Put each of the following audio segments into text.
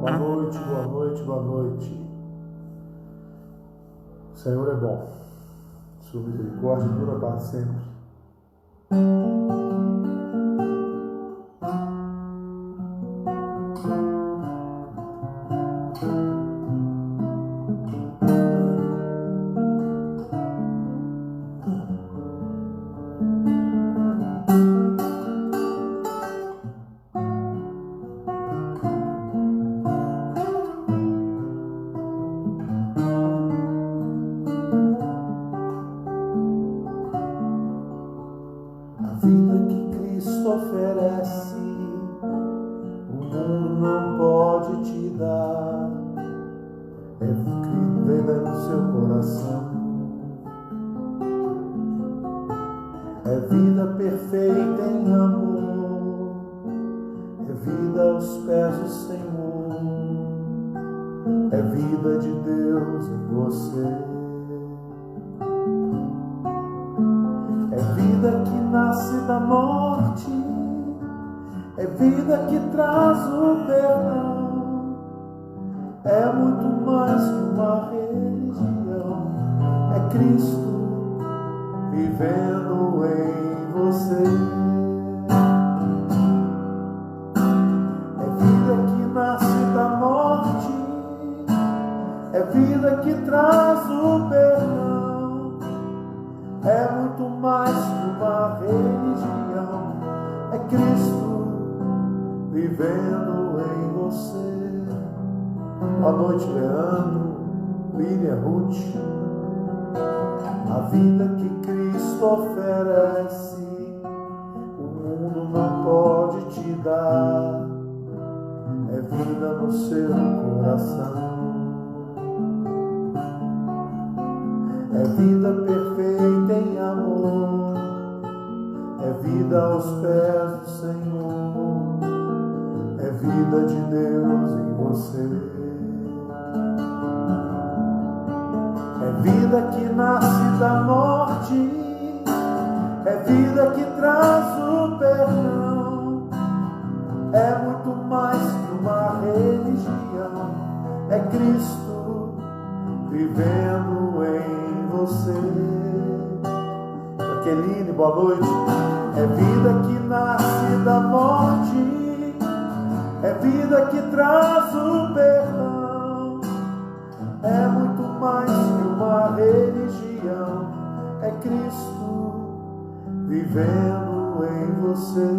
Boa noite, boa noite, boa noite. O Senhor é bom. Sua misericórdia dura para sempre. É vida perfeita em amor, é vida aos pés do Senhor, é vida de Deus em você. É vida que nasce da morte, é vida que traz o perdão, é muito mais que uma religião, é Cristo vivendo em você. É vida que nasce da morte, é vida que traz o perdão, é muito mais que uma religião, é Cristo vivendo em você. Boa noite, Leandro, William, Ruth. A vida que Cristo oferece, o mundo não pode te dar. É vida no seu coração, é vida perfeita em amor, é vida aos pés do Senhor, é vida de Deus em você. É vida que nasce da morte, é vida que traz o perdão, é muito mais que uma religião, é Cristo vivendo em você. Jaqueline, boa noite. É vida que nasce da morte, é vida que traz o perdão, é muito mais que uma religião, é Cristo vivendo em você.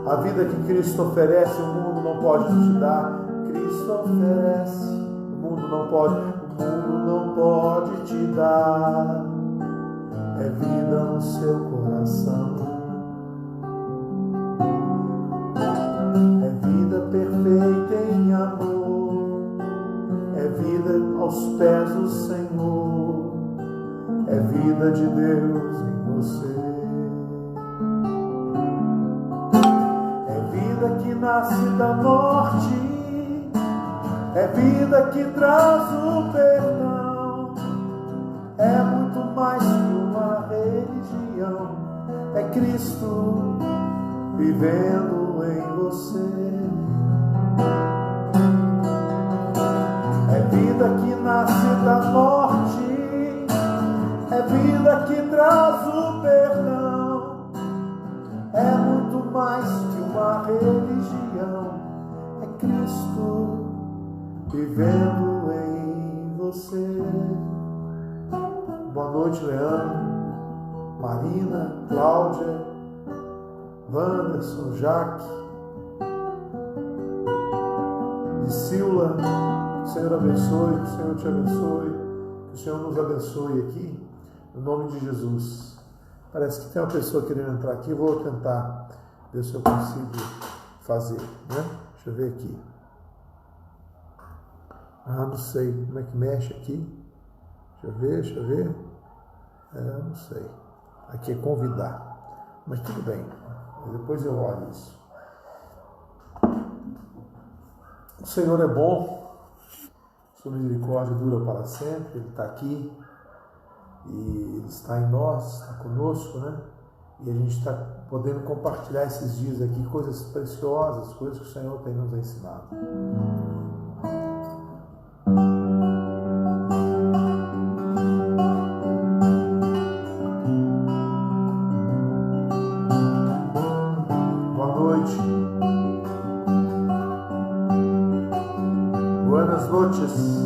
A vida que Cristo oferece, o mundo não pode te dar. Cristo oferece, o mundo não pode te dar. É vida no seu coração, é vida perfeita em amor, é vida aos pés do Senhor, é vida de Deus em você. É vida que nasce da morte, é vida que traz o perdão, é muito mais que uma religião, é Cristo vivendo em você. É vida que nasce da morte, é vida que traz o perdão, é muito mais que uma religião, é Cristo vivendo em você. Boa noite, Leandro, Marina, Cláudia, Wanderson, Jaque, Priscila. Que o Senhor abençoe, que o Senhor te abençoe, que o Senhor nos abençoe aqui, no nome de Jesus. Parece que tem uma pessoa querendo entrar aqui, eu vou tentar ver se eu consigo fazer, né? Deixa eu ver aqui. Não sei como é que mexe aqui. Deixa eu ver. Não sei. Aqui é convidar, mas tudo bem, depois eu olho isso. O Senhor é bom. Sua misericórdia dura para sempre. Ele está aqui e Ele está em nós, está conosco, né? E a gente está podendo compartilhar esses dias aqui coisas preciosas, coisas que o Senhor tem nos ensinado. Boa noite. Buenas noches.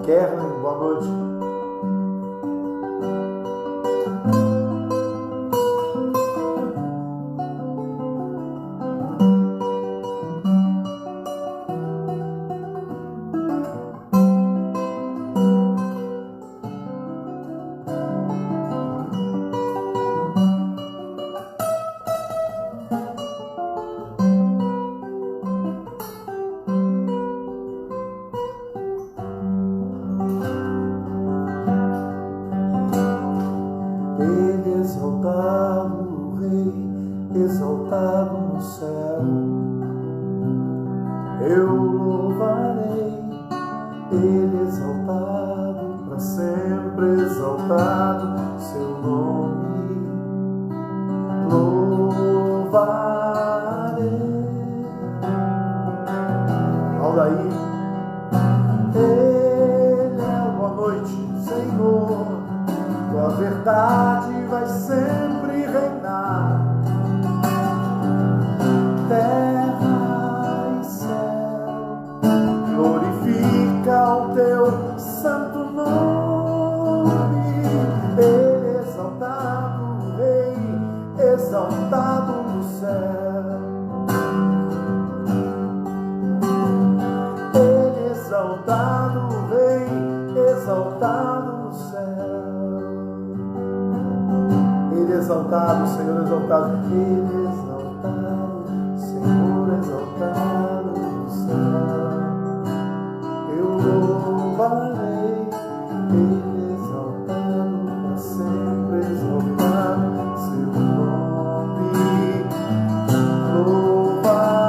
Kerlin, boa noite. Exaltado, Rei, exaltado no céu, eu louvarei. Ele exaltado, para sempre exaltado, seu nome louvarei. Aldair, Ele é o boa noite, Senhor. Tua verdade vai sempre reinar. Terra e céu, glorifica o teu santo nome. Exaltado, Rei, exaltado no céu. Exaltado, Rei, exaltado no céu. Ele exaltado, Senhor exaltado, Ele exaltado, Senhor exaltado no céu. Eu louvarei, Ele exaltado, para sempre exaltado, seu nome louvarei.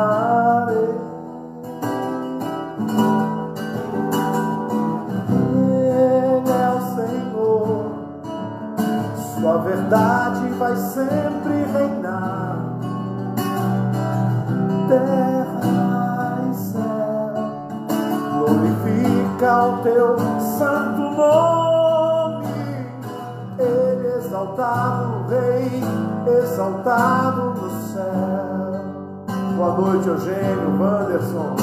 Ele é o Senhor, sua verdade vai sempre reinar. Terra e céu, glorifica o teu santo nome. Ele exaltado, Rei, exaltado no céu. Boa noite, Eugênio, Wanderson.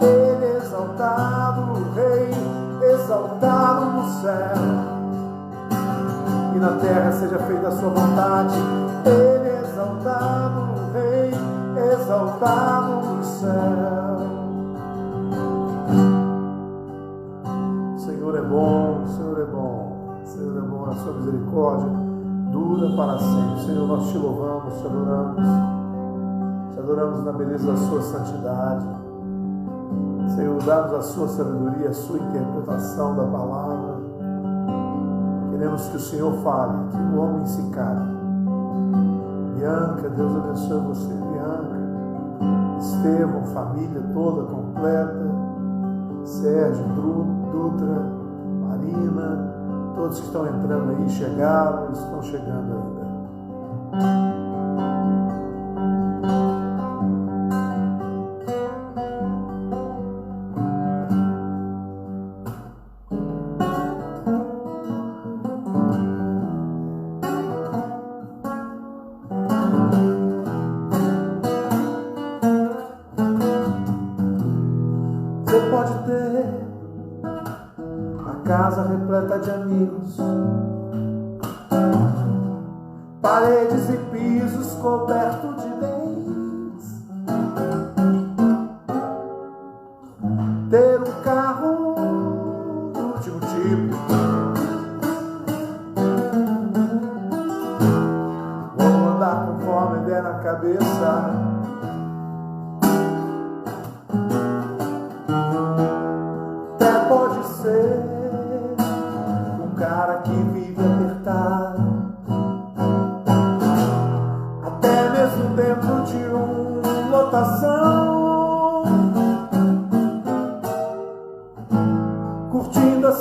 Ele exaltado, Rei, exaltado no céu. E na terra seja feita a sua vontade. Ele exaltado, Rei, exaltado no céu. O Senhor é bom, o Senhor é bom, o Senhor é bom, a sua misericórdia dura para sempre. Senhor, nós te louvamos, te adoramos na beleza da sua santidade. Senhor, dá-nos a sua sabedoria, a sua interpretação da palavra. Queremos que o Senhor fale, que o homem se cale. Bianca, Deus abençoe você, Bianca, Estevão, família toda completa, Sérgio, Dutra, Marina, todos que estão entrando aí, chegaram, eles estão chegando ainda. Pode ter a casa repleta de amigos, paredes e pisos cobertos de bens, ter um carro do último tipo, vou andar conforme der na cabeça. Pode ser um cara que vive apertado, até mesmo dentro de uma lotação.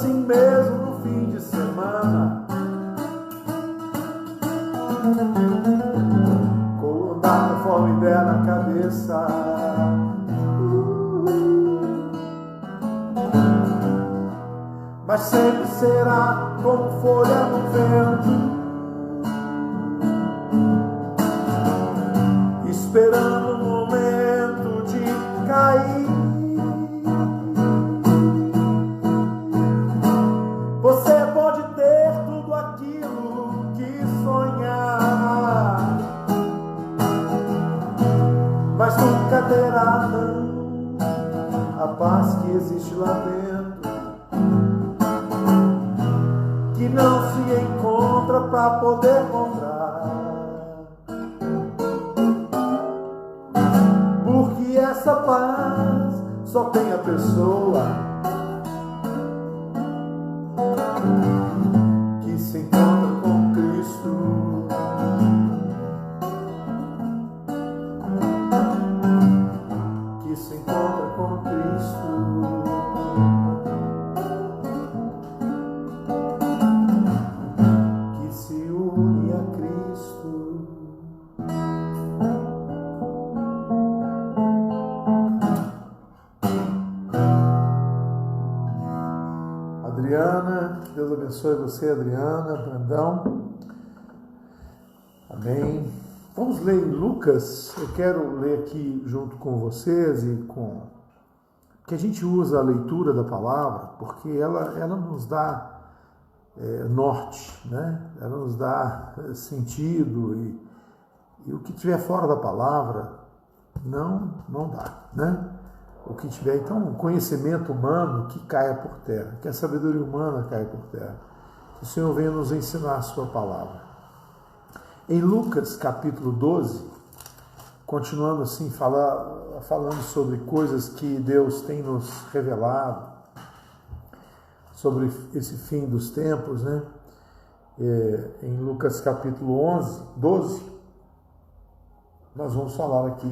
assim mesmo no fim de semana. Colocar conforme der na cabeça. Mas sempre será como folha no vento, esperando o momento de cair. Você pode ter tudo aquilo que sonhar, mas nunca terá não a paz que existe lá dentro, que não se encontra para poder comprar. Porque essa paz só tem a pessoa que se encontra com Cristo. Que se encontra com Cristo. Que se une a Cristo. Adriana, Deus abençoe você, Adriana, Brandão. Amém. Vamos ler em Lucas. Eu quero ler aqui junto com vocês e com que a gente usa a leitura da palavra, porque ela nos dá norte, né? Ela nos dá sentido e o que tiver fora da palavra não dá, né? O que tiver, então, um conhecimento humano que caia por terra, que a sabedoria humana caia por terra. Que o Senhor venha nos ensinar a sua palavra. Em Lucas capítulo 12, continuando assim, falando sobre coisas que Deus tem nos revelado, sobre esse fim dos tempos, né? Em Lucas capítulo 12, nós vamos falar aqui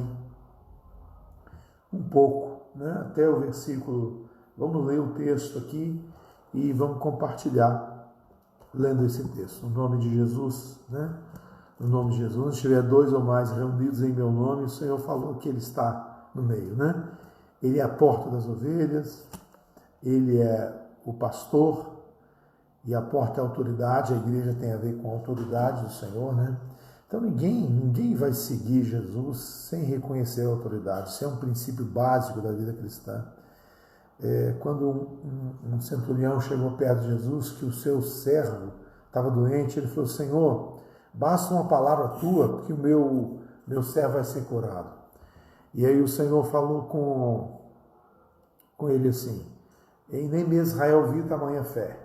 um pouco, né? Até o versículo, vamos ler o texto aqui e vamos compartilhar lendo esse texto, no nome de Jesus, né? No nome de Jesus, se tiver 2 ou mais reunidos em meu nome, o Senhor falou que Ele está no meio, né? Ele é a porta das ovelhas, Ele é o pastor, e a porta é a autoridade, a igreja tem a ver com a autoridade do Senhor, né? Então ninguém vai seguir Jesus sem reconhecer a autoridade, isso é um princípio básico da vida cristã. Quando um centurião chegou perto de Jesus, que o seu servo estava doente, ele falou: Senhor, basta uma palavra tua que o meu servo vai ser curado. E aí o Senhor falou com ele assim: e nem mesmo Israel viu tamanha fé,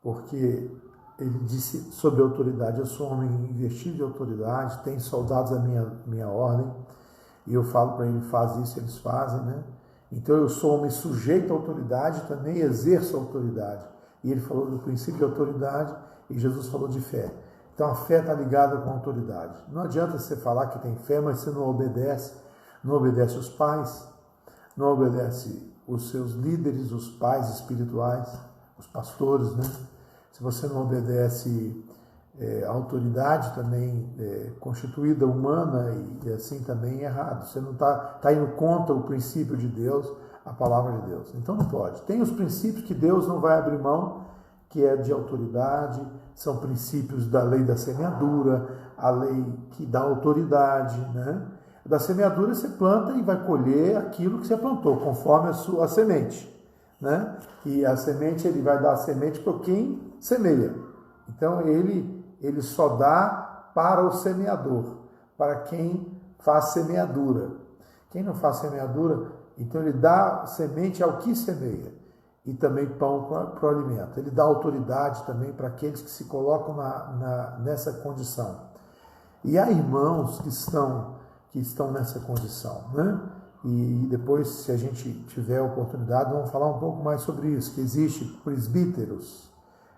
porque ele disse sob autoridade: eu sou homem investido de autoridade, tem soldados à minha ordem, e eu falo para ele, faz isso, eles fazem, né? Então eu sou homem sujeito à autoridade, também exerço a autoridade. E ele falou do princípio de autoridade, e Jesus falou de fé. Então a fé está ligada com a autoridade. Não adianta você falar que tem fé, mas você não obedece os pais, não obedece os seus líderes, os pais espirituais, os pastores, né? Se você não obedece a autoridade também constituída humana, e assim também é errado. Você não está indo contra o princípio de Deus, a palavra de Deus. Então não pode. Tem os princípios que Deus não vai abrir mão, que é de autoridade, são princípios da lei da semeadura, a lei que dá autoridade, né? Da semeadura você planta e vai colher aquilo que você plantou, conforme a sua semente, né? E a semente, ele vai dar a semente para quem semeia. Então ele só dá para o semeador, para quem faz semeadura. Quem não faz semeadura, então ele dá semente ao que semeia, e também pão para o alimento. Ele dá autoridade também para aqueles que se colocam nessa condição. E há irmãos que estão nessa condição, né? E depois, se a gente tiver a oportunidade, vamos falar um pouco mais sobre isso, que existe presbíteros,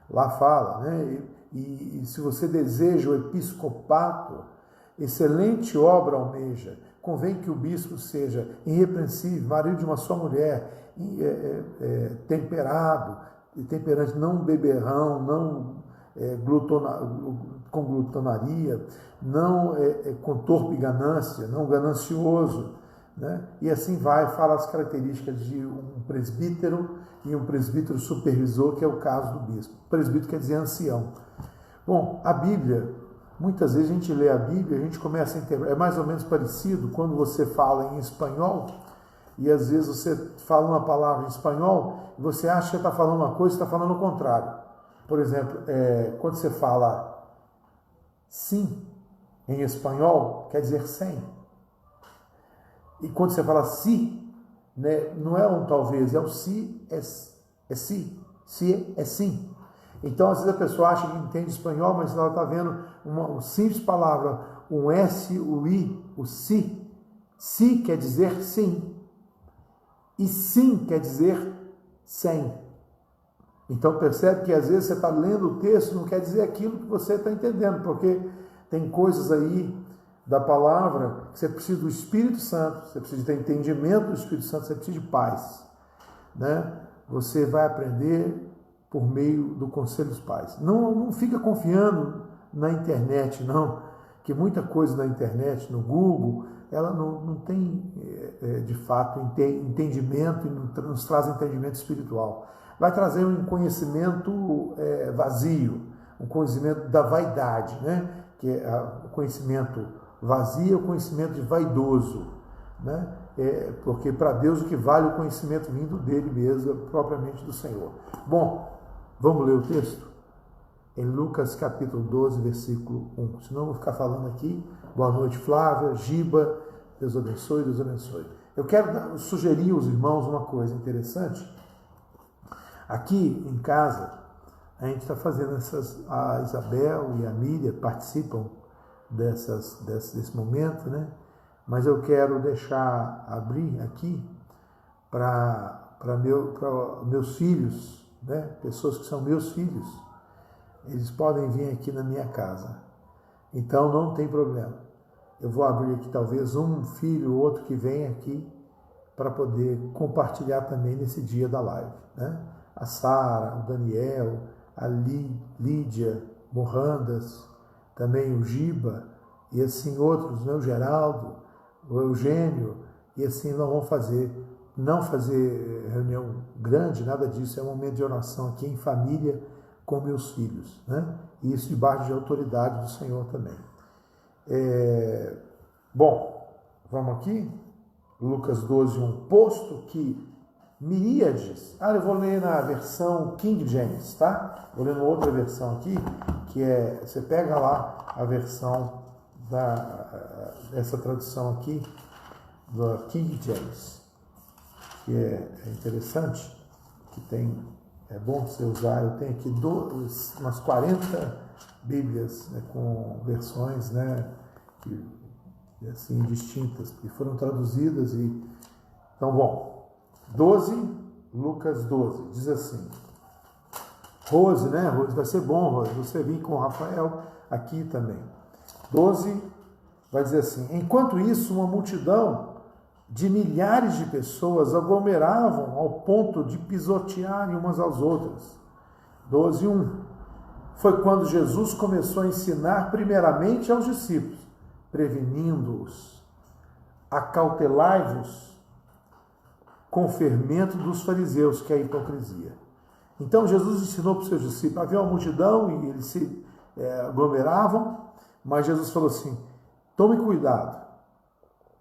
lá fala, né? E se você deseja o episcopato, excelente obra almeja. Convém que o bispo seja irrepreensível, marido de uma só mulher, temperado, temperante, não beberrão, não com glutonaria, não com torpe ganância, não ganancioso, né? E assim vai, fala as características de um presbítero e um presbítero supervisor, que é o caso do bispo. Presbítero quer dizer ancião. Bom, a Bíblia, muitas vezes a gente lê a Bíblia, a gente começa a entender, é mais ou menos parecido quando você fala em espanhol, e às vezes você fala uma palavra em espanhol, e você acha que está falando uma coisa e está falando o contrário. Por exemplo, quando você fala sim em espanhol, quer dizer sem. E quando você fala si, né, não é um talvez, é o si, é si. Si é sim. Então, às vezes a pessoa acha que entende espanhol, mas ela está vendo uma simples palavra, um S, o I, o si. Si quer dizer sim. E sim quer dizer sem. Então percebe que às vezes você está lendo o texto, não quer dizer aquilo que você está entendendo, porque tem coisas aí da palavra que você precisa do Espírito Santo, você precisa ter entendimento do Espírito Santo, você precisa de paz, né? Você vai aprender por meio do conselho dos pais. Não fica confiando na internet, não, que muita coisa na internet, no Google, ela não tem de fato entendimento e não nos traz entendimento espiritual. Vai trazer um conhecimento vazio, um conhecimento da vaidade, né? Que é o conhecimento vazio, é o conhecimento de vaidoso, né? Porque para Deus o que vale é o conhecimento vindo dele mesmo, propriamente do Senhor. Bom, vamos ler o texto? Em Lucas capítulo 12, versículo 1. Senão eu vou ficar falando aqui. Boa noite, Flávia, Giba, Deus abençoe, Deus abençoe. Eu quero sugerir aos irmãos uma coisa interessante. Aqui em casa, a gente está fazendo a Isabel e a Miriam participam desse momento, né? Mas eu quero abrir aqui para meus filhos, né? Pessoas que são meus filhos, eles podem vir aqui na minha casa. Então não tem problema. Eu vou abrir aqui talvez um filho ou outro que venha aqui para poder compartilhar também nesse dia da live, né? A Sara, o Daniel, a Lídia, Morandas, também o Giba, e assim outros, né? O Geraldo, o Eugênio, e assim nós vamos não fazer reunião grande, nada disso, é um momento de oração aqui em família com meus filhos, né? E isso debaixo de autoridade do Senhor também. Bom, vamos aqui, Lucas 12, 1, posto que miríades, eu vou ler na versão King James, tá? Vou ler uma outra versão aqui, que você pega lá a versão dessa tradução aqui, do King James, que é interessante, que é bom você usar. Eu tenho aqui umas 40 Bíblias, né, com versões, né, assim, distintas, que foram traduzidas. Então, bom, 12, Lucas 12, diz assim, Rose, né, Rose, vai ser bom, Rose, você vir com o Rafael aqui também. 12, vai dizer assim, enquanto isso, uma multidão de milhares de pessoas aglomeravam ao ponto de pisotearem umas às outras. 12, 1, foi quando Jesus começou a ensinar primeiramente aos discípulos, prevenindo-os, acautelai-vos com o fermento dos fariseus, que é a hipocrisia. Então Jesus ensinou para os seus discípulos, havia uma multidão e eles se aglomeravam, mas Jesus falou assim, tome cuidado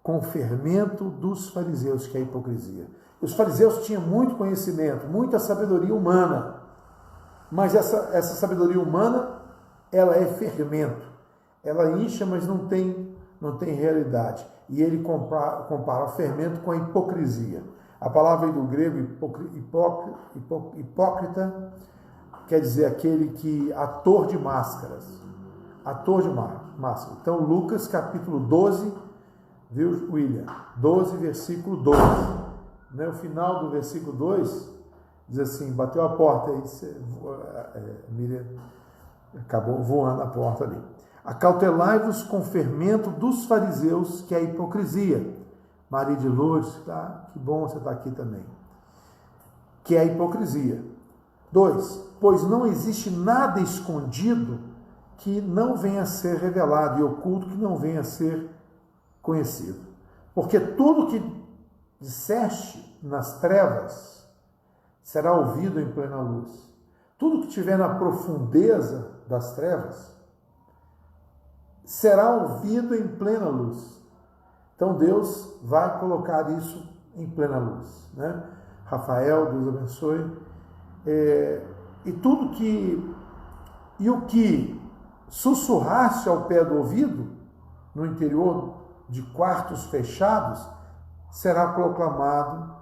com o fermento dos fariseus, que é a hipocrisia. Os fariseus tinham muito conhecimento, muita sabedoria humana, mas essa sabedoria humana, ela é fermento, ela incha, mas não tem realidade. E ele compara o fermento com a hipocrisia. A palavra do grego hipócrita quer dizer aquele que ator de máscaras. Ator de máscara. Então, Lucas capítulo 12, viu, William? 12, versículo 12. No final do versículo 2, diz assim, bateu a porta, aí Miriam acabou voando a porta ali. Acautelai-vos com fermento dos fariseus, que é a hipocrisia. Maria de Lourdes, tá? Que bom você estar aqui também. Que é a hipocrisia. 2. Pois não existe nada escondido que não venha a ser revelado e oculto que não venha a ser conhecido. Porque tudo que disseste nas trevas será ouvido em plena luz. Tudo que estiver na profundeza das trevas será ouvido em plena luz. Então Deus vai colocar isso em plena luz, né? Rafael, Deus abençoe. E o que sussurraste ao pé do ouvido, no interior de quartos fechados, será proclamado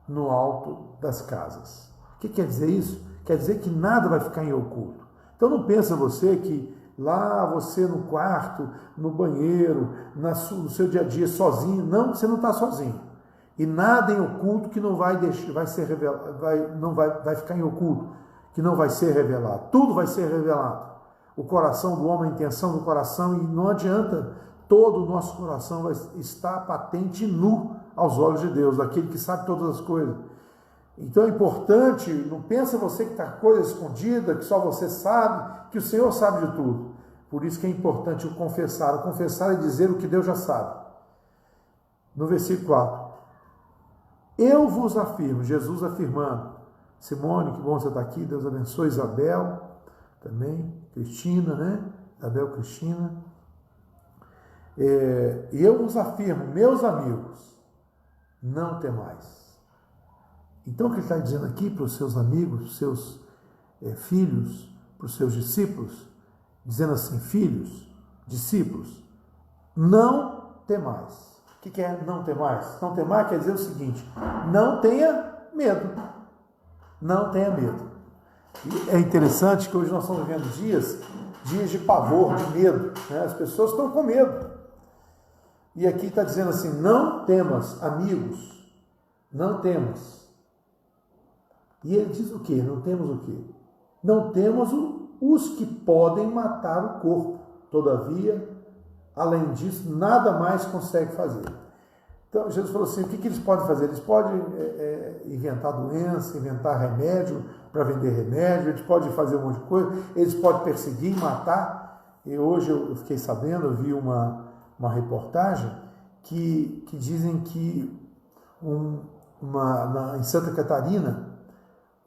no alto das casas. O que quer dizer isso? Quer dizer que nada vai ficar em oculto. Então não pensa você que lá você no quarto, no banheiro, no seu dia a dia sozinho. Não, você não está sozinho. E nada em oculto que não vai ser revelado, vai ficar em oculto, que não vai ser revelado. Tudo vai ser revelado. O coração do homem, a intenção do coração, e não adianta, todo o nosso coração vai estar patente e nu aos olhos de Deus, daquele que sabe todas as coisas. Então é importante, não pensa você que está coisa escondida, que só você sabe, que o Senhor sabe de tudo. Por isso que é importante o confessar. O confessar é dizer o que Deus já sabe. No versículo 4. Eu vos afirmo, Jesus afirmando. Simone, que bom você estar aqui, Deus abençoe. Isabel, também. Cristina, né? Isabel, Cristina. E eu vos afirmo, meus amigos, não temais. Então o que ele está dizendo aqui para os seus amigos, para os seus filhos, para os seus discípulos, dizendo assim, filhos, discípulos, não temais. O que é não temais? Não temar quer dizer o seguinte, não tenha medo. Não tenha medo. E é interessante que hoje nós estamos vivendo dias de pavor, de medo, né? As pessoas estão com medo. E aqui está dizendo assim, não temas, amigos, não temas. E ele diz o quê? Não temos o quê? Não temos os que podem matar o corpo. Todavia, além disso, nada mais consegue fazer. Então, Jesus falou assim, o que eles podem fazer? Eles podem inventar doença, inventar remédio para vender remédio, eles podem fazer um monte de coisa, eles podem perseguir, matar. E hoje eu fiquei sabendo, eu vi uma reportagem que dizem que em Santa Catarina,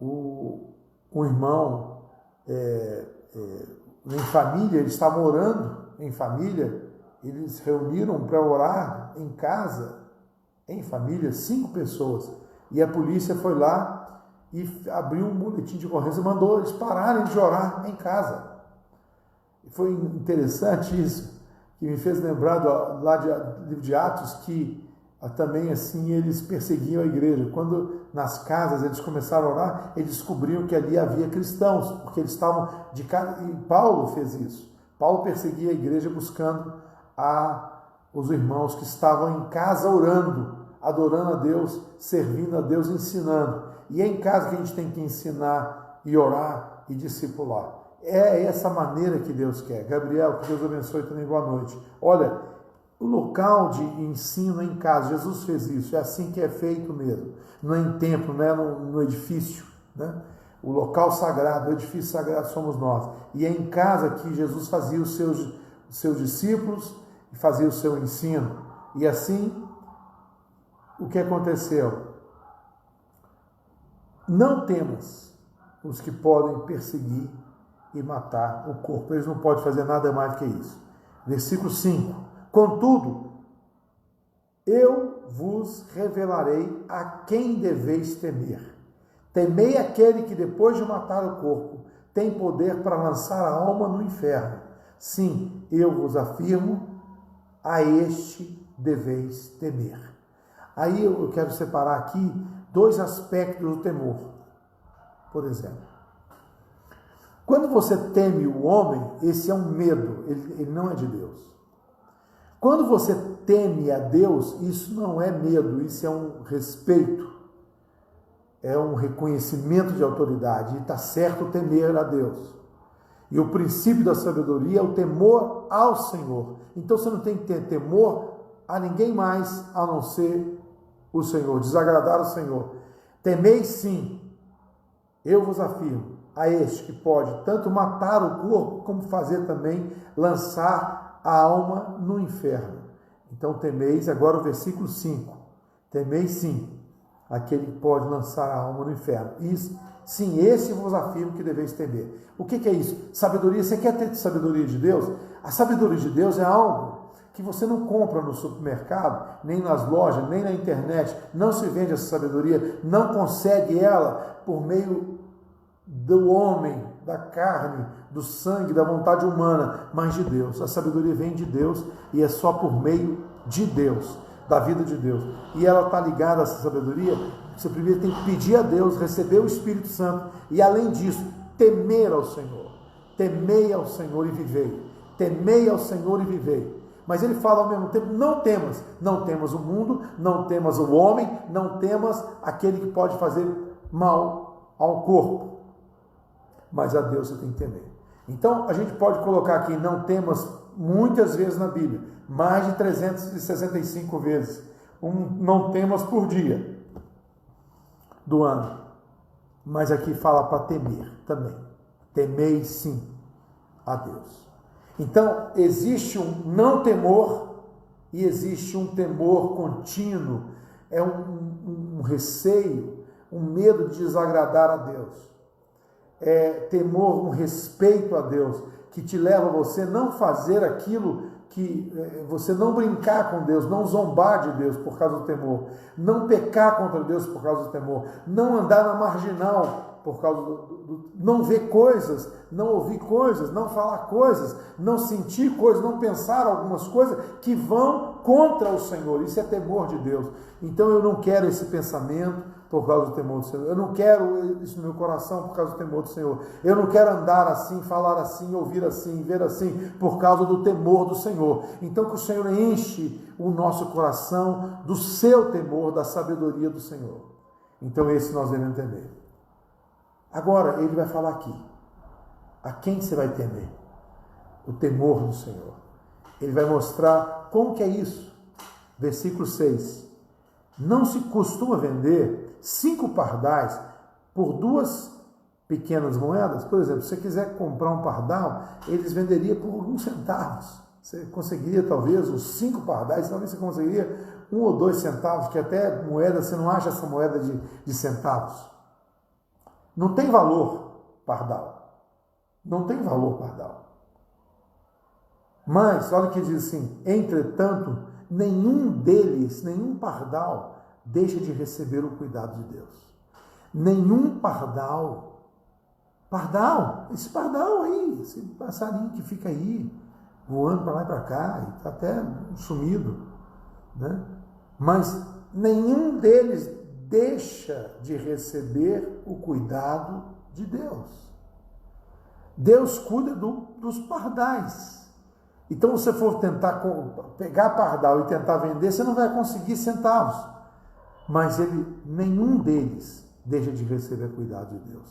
um irmão em família, eles estavam orando em família, eles reuniram para orar em casa, em família, 5 pessoas, e a polícia foi lá e abriu um boletim de ocorrência e mandou eles pararem de orar em casa. E foi interessante isso, que me fez lembrar lá do livro de Atos, que também assim eles perseguiam a igreja. Quando nas casas eles começaram a orar, eles descobriam que ali havia cristãos, porque eles estavam de casa, e Paulo fez isso. Paulo perseguia a igreja buscando os irmãos que estavam em casa orando, adorando a Deus, servindo a Deus, ensinando. E é em casa que a gente tem que ensinar e orar e discipular. É essa maneira que Deus quer. Gabriel, que Deus abençoe também, boa noite. Olha, o local de ensino é em casa, Jesus fez isso, é assim que é feito mesmo. Não é em templo, não é no edifício, né? O local sagrado, o edifício sagrado somos nós. E é em casa que Jesus fazia os seus discípulos e fazia o seu ensino. E assim, o que aconteceu? Não temas os que podem perseguir e matar o corpo. Eles não podem fazer nada mais do que isso. Versículo 5. Contudo, eu vos revelarei a quem deveis temer. Temei aquele que, depois de matar o corpo, tem poder para lançar a alma no inferno. Sim, eu vos afirmo, a este deveis temer. Aí eu quero separar aqui 2 aspectos do temor. Por exemplo, quando você teme o homem, esse é um medo, ele não é de Deus. Quando você teme a Deus, isso não é medo, isso é um respeito, é um reconhecimento de autoridade, e está certo temer a Deus. E o princípio da sabedoria é o temor ao Senhor. Então você não tem que ter temor a ninguém mais a não ser o Senhor, desagradar o Senhor. Temei sim, eu vos afirmo, a este que pode tanto matar o corpo, como fazer também lançar a alma no inferno. Então temeis, agora o versículo 5, temeis sim, aquele que pode lançar a alma no inferno. Isso, sim, esse vos afirmo que deveis temer. O que é isso? Sabedoria. Você quer ter sabedoria de Deus? A sabedoria de Deus é algo que você não compra no supermercado, nem nas lojas, nem na internet. Não se vende essa sabedoria, não consegue ela por meio do homem, da carne, do sangue, da vontade humana, mas de Deus. A sabedoria vem de Deus e é só por meio de Deus, da vida de Deus. E ela está ligada a essa sabedoria. Você primeiro tem que pedir a Deus, receber o Espírito Santo e, além disso, temer ao Senhor. Temei ao Senhor e vivei. Temei ao Senhor e vivei. Mas ele fala ao mesmo tempo, não temas o mundo, não temas o homem, não temas aquele que pode fazer mal ao corpo. Mas a Deus você tem que temer. Então, a gente pode colocar aqui, não temas, muitas vezes na Bíblia, mais de 365 vezes, não temas por dia do ano. Mas aqui fala para temer também. Temei sim a Deus. Então, existe um não temor e existe um temor contínuo. É um receio, um medo de desagradar a Deus. É temor, um respeito a Deus, que te leva a você não fazer aquilo que você não brincar com Deus, não zombar de Deus por causa do temor, não pecar contra Deus por causa do temor, não andar na marginal por causa não ver coisas, não ouvir coisas, não falar coisas, não sentir coisas, não pensar algumas coisas que vão contra o Senhor. Isso é temor de Deus. Então eu não quero esse pensamento por causa do temor do Senhor. Eu não quero isso no meu coração por causa do temor do Senhor. Eu não quero andar assim, falar assim, ouvir assim, ver assim, por causa do temor do Senhor. Então que o Senhor enche o nosso coração do seu temor, da sabedoria do Senhor. Então esse nós devemos temer. Agora ele vai falar aqui. A quem você vai temer? O temor do Senhor. Ele vai mostrar como que é isso. Versículo 6. Não se costuma vender 5 pardais por 2 pequenas moedas? Por exemplo, se você quiser comprar um pardal, eles venderiam por alguns centavos. Você conseguiria talvez os 5 pardais, talvez você conseguiria 1 ou 2 centavos, que até moeda, você não acha essa moeda de centavos. Não tem valor pardal. Não tem valor pardal. Mas, olha o que diz assim, entretanto, nenhum deles, nenhum pardal, deixa de receber o cuidado de Deus. Nenhum pardal, esse pardal aí, esse passarinho que fica aí, voando para lá e para cá, e está até sumido, né? Mas nenhum deles deixa de receber o cuidado de Deus. Deus cuida dos pardais. Então, se você for tentar pegar pardal e tentar vender, você não vai conseguir centavos. Mas nenhum deles deixa de receber cuidado de Deus.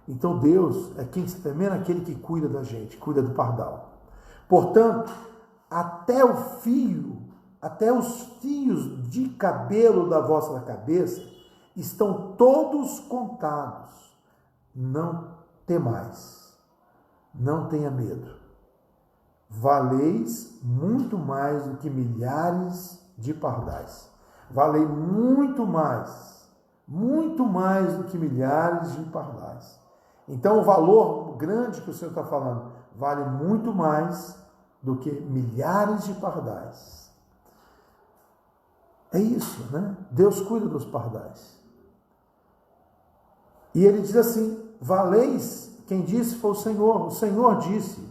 Então Deus é quem se temendo, aquele que cuida da gente, cuida do pardal. Portanto, até os fios de cabelo da vossa cabeça estão todos contados. Não temais, não tenha medo. Valeis muito mais do que milhares de pardais. Valei muito mais do que milhares de pardais. Então o valor grande que o Senhor está falando vale muito mais do que milhares de pardais. É isso, né? Deus cuida dos pardais. E ele diz assim, valeis, quem disse foi o Senhor disse.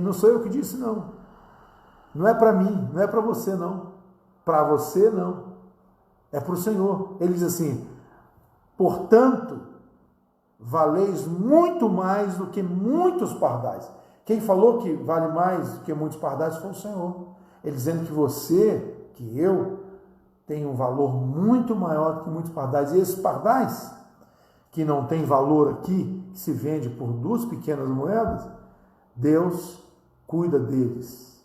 Não sou eu que disse, não. Não é para mim, não é para você, não. Para você, não. É para o Senhor. Ele diz assim, portanto, valeis muito mais do que muitos pardais. Quem falou que vale mais do que muitos pardais foi o Senhor. Ele dizendo que você, que eu, tem um valor muito maior do que muitos pardais. E esses pardais, que não tem valor aqui, que se vende por 2 pequenas moedas, Deus cuida deles.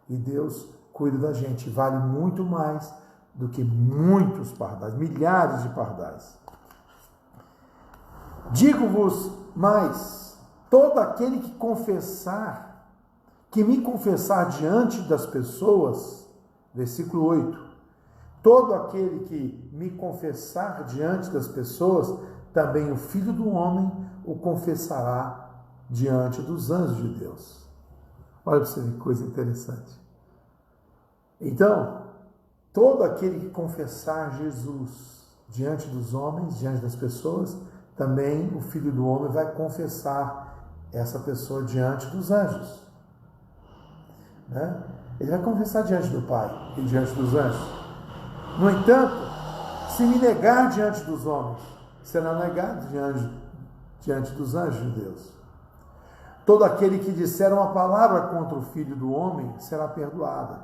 E Deus cuida da gente. Vale muito mais do que muitos pardais, milhares de pardais. Digo-vos mais, todo aquele que me confessar diante das pessoas, versículo 8, todo aquele que me confessar diante das pessoas, também o Filho do Homem o confessará diante dos anjos de Deus. Olha para você ver que coisa interessante. Então, todo aquele que confessar Jesus diante dos homens, diante das pessoas, também o Filho do Homem vai confessar essa pessoa diante dos anjos. Né? Ele vai confessar diante do Pai e diante dos anjos. No entanto, se me negar diante dos homens, será negado diante dos anjos de Deus. Todo aquele que disser uma palavra contra o Filho do Homem será perdoado.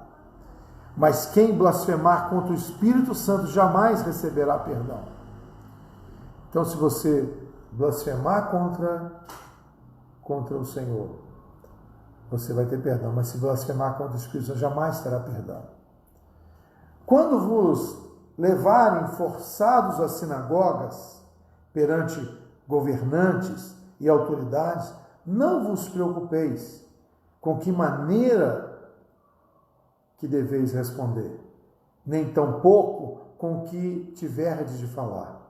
Mas quem blasfemar contra o Espírito Santo jamais receberá perdão. Então, se você blasfemar contra o Senhor, você vai ter perdão. Mas se blasfemar contra o Espírito Santo, jamais terá perdão. Quando vos levarem forçados às sinagogas, perante governantes e autoridades, não vos preocupeis com que maneira que deveis responder, nem tampouco com que tiverdes de falar.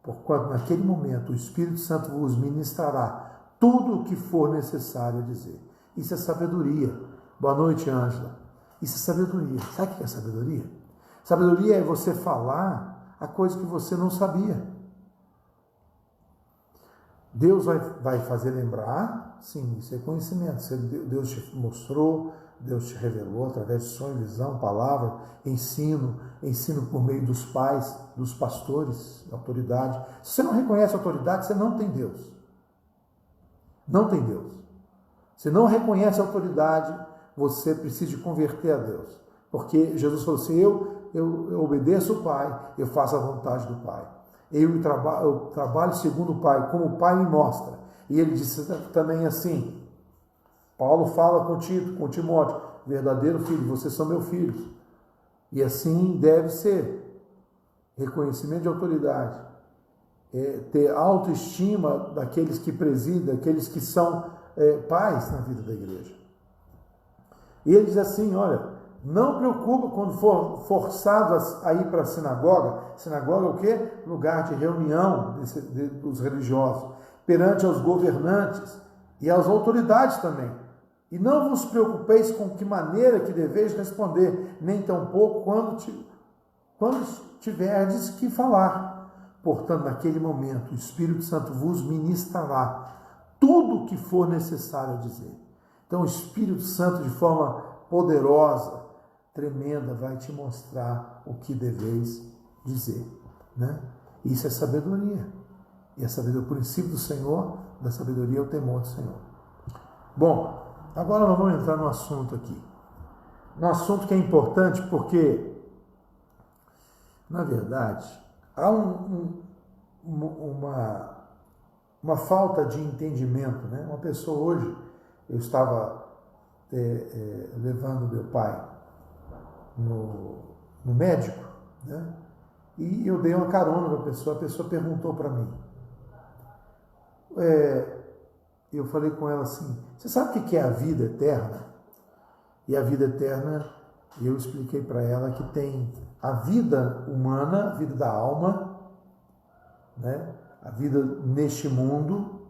Porquanto naquele momento o Espírito Santo vos ministrará tudo o que for necessário dizer. Isso é sabedoria. Boa noite, Ângela. Isso é sabedoria. Sabe o que é sabedoria? Sabedoria é você falar a coisa que você não sabia. Deus vai fazer lembrar, sim, isso é conhecimento. Deus te mostrou, Deus te revelou através de sonho, visão, palavra, ensino por meio dos pais, dos pastores, autoridade. Se você não reconhece a autoridade, você não tem Deus. Não tem Deus. Se não reconhece a autoridade, você precisa de converter a Deus. Porque Jesus falou assim, eu obedeço o Pai, eu faço a vontade do Pai. Eu trabalho segundo o Pai, como o Pai me mostra. E ele disse também assim, Paulo fala com Tito, com Timóteo, verdadeiro filho, vocês são meus filhos. E assim deve ser. Reconhecimento de autoridade. Ter autoestima daqueles que presidem, daqueles que são pais na vida da igreja. E ele diz assim, olha, não preocupa quando for forçado a ir para a sinagoga. Sinagoga é o quê? Lugar de reunião dos religiosos. Perante aos governantes e às autoridades também. E não vos preocupeis com que maneira que deveis responder, nem tampouco quando tiverdes que falar. Portanto, naquele momento, o Espírito Santo vos ministrará tudo o que for necessário dizer. Então, o Espírito Santo, de forma poderosa, tremenda, vai te mostrar o que deveis dizer. Né? Isso é sabedoria. E a sabedoria, o princípio do Senhor, da sabedoria é o temor do Senhor. Bom, agora nós vamos entrar no assunto aqui. No assunto que é importante porque, na verdade, há uma falta de entendimento. Né? Uma pessoa hoje, eu estava levando meu pai no médico, né? E eu dei uma carona para a pessoa perguntou para mim. Eu falei com ela assim, você sabe o que é a vida eterna? E a vida eterna, eu expliquei para ela que tem a vida humana, a vida da alma, né? A vida neste mundo,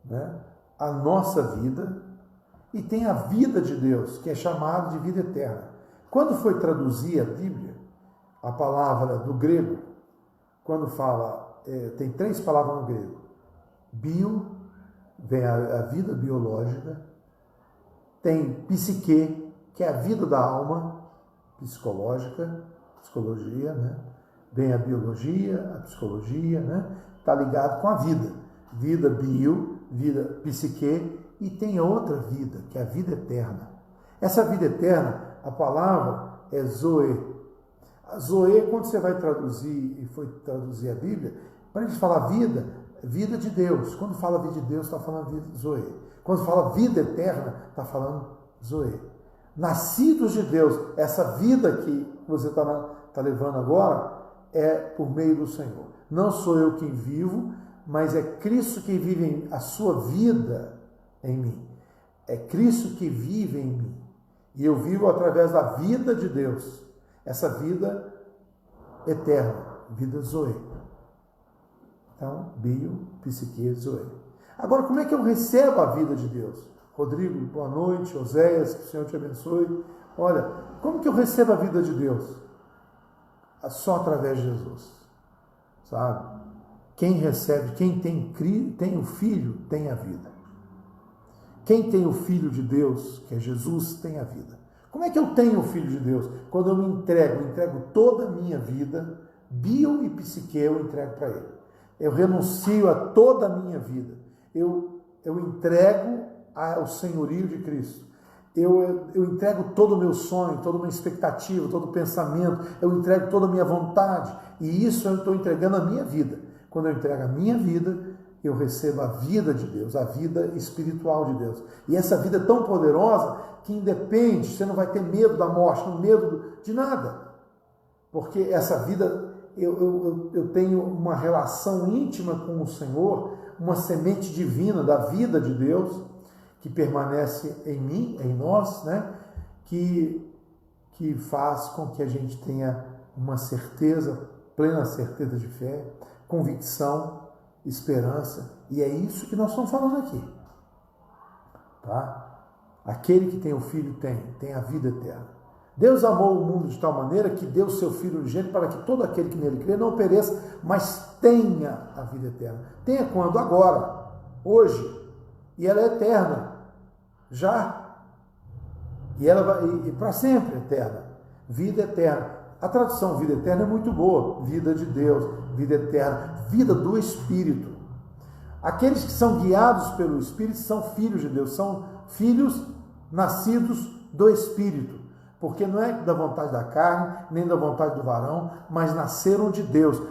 né? A nossa vida, e tem a vida de Deus, que é chamada de vida eterna. Quando foi traduzir a Bíblia, a palavra do grego, quando fala, tem 3 palavras no grego, bio, vem a vida biológica, tem psique, que é a vida da alma, psicologia, né? Vem a biologia, a psicologia, né? Está ligado com a vida. Vida bio, vida psique, e tem outra vida, que é a vida eterna. Essa vida eterna, a palavra é Zoe. A Zoe, quando você vai traduzir, e foi traduzir a Bíblia, para a gente falar vida, vida de Deus. Quando fala vida de Deus, está falando vida de Zoe. Quando fala vida eterna, está falando Zoe. Nascidos de Deus, essa vida que você está levando agora, é por meio do Senhor. Não sou eu quem vivo, mas é Cristo que vive a sua vida em mim. É Cristo que vive em mim. E eu vivo através da vida de Deus. Essa vida eterna, vida Zoe. Então, bio, psique, Zoe. Agora, como é que eu recebo a vida de Deus? Rodrigo, boa noite. Oséias, que o Senhor te abençoe. Olha, como que eu recebo a vida de Deus? Só através de Jesus. Sabe? Quem recebe, quem tem o Filho, tem a vida. Quem tem o Filho de Deus, que é Jesus, tem a vida. Como é que eu tenho o Filho de Deus? Quando eu me entrego toda a minha vida, bio e psique, eu entrego para Ele. Eu renuncio a toda a minha vida. Eu entrego ao senhorio de Cristo. Eu entrego todo o meu sonho, toda a minha expectativa, todo o pensamento. Eu entrego toda a minha vontade. E isso eu estou entregando a minha vida. Quando eu entrego a minha vida, eu recebo a vida de Deus, a vida espiritual de Deus. E essa vida é tão poderosa que independe, você não vai ter medo da morte, não medo de nada. Porque essa vida, eu tenho uma relação íntima com o Senhor, uma semente divina da vida de Deus, que permanece em mim, em nós, né? que faz com que a gente tenha uma certeza, plena certeza de fé, convicção, esperança, e é isso que nós estamos falando aqui. Tá? Aquele que tem o Filho tem a vida eterna. Deus amou o mundo de tal maneira que deu o seu Filho unigênito para que todo aquele que nele crê não pereça, mas tenha a vida eterna. Tenha quando? Agora, hoje, e ela é eterna, já, e ela vai para sempre eterna, vida eterna. A tradução vida eterna é muito boa, vida de Deus, vida eterna, vida do Espírito. Aqueles que são guiados pelo Espírito são filhos de Deus, são filhos nascidos do Espírito, porque não é da vontade da carne, nem da vontade do varão, mas nasceram de Deus,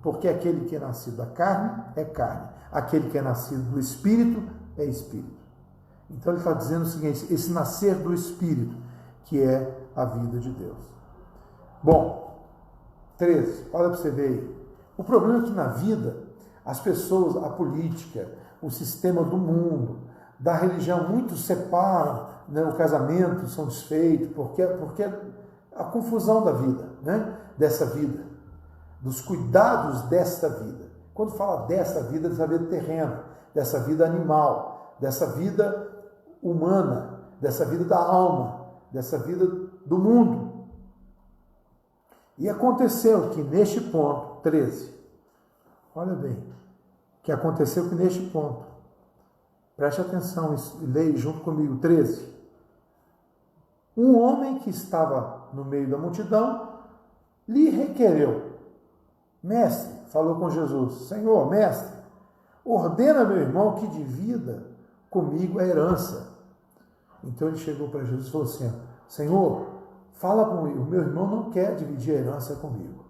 porque aquele que é nascido da carne é carne, aquele que é nascido do Espírito é Espírito. Então ele está dizendo o seguinte, esse nascer do Espírito, que é a vida de Deus. Bom, 13, olha para você ver aí. O problema é que na vida, as pessoas, a política, o sistema do mundo, da religião, muitos separam, né, o casamento, são desfeitos, porque a confusão da vida, né, dessa vida, dos cuidados desta vida. Quando fala dessa vida terrena, dessa vida animal, dessa vida humana, dessa vida da alma, dessa vida do mundo. E aconteceu que neste ponto, 13, olha bem, que aconteceu que neste ponto, preste atenção e leia junto comigo, 13. Um homem que estava no meio da multidão lhe requereu, mestre, falou com Jesus, Senhor, mestre, ordena meu irmão que divida comigo a herança. Então ele chegou para Jesus e falou assim, Senhor, fala comigo, meu irmão não quer dividir a herança comigo.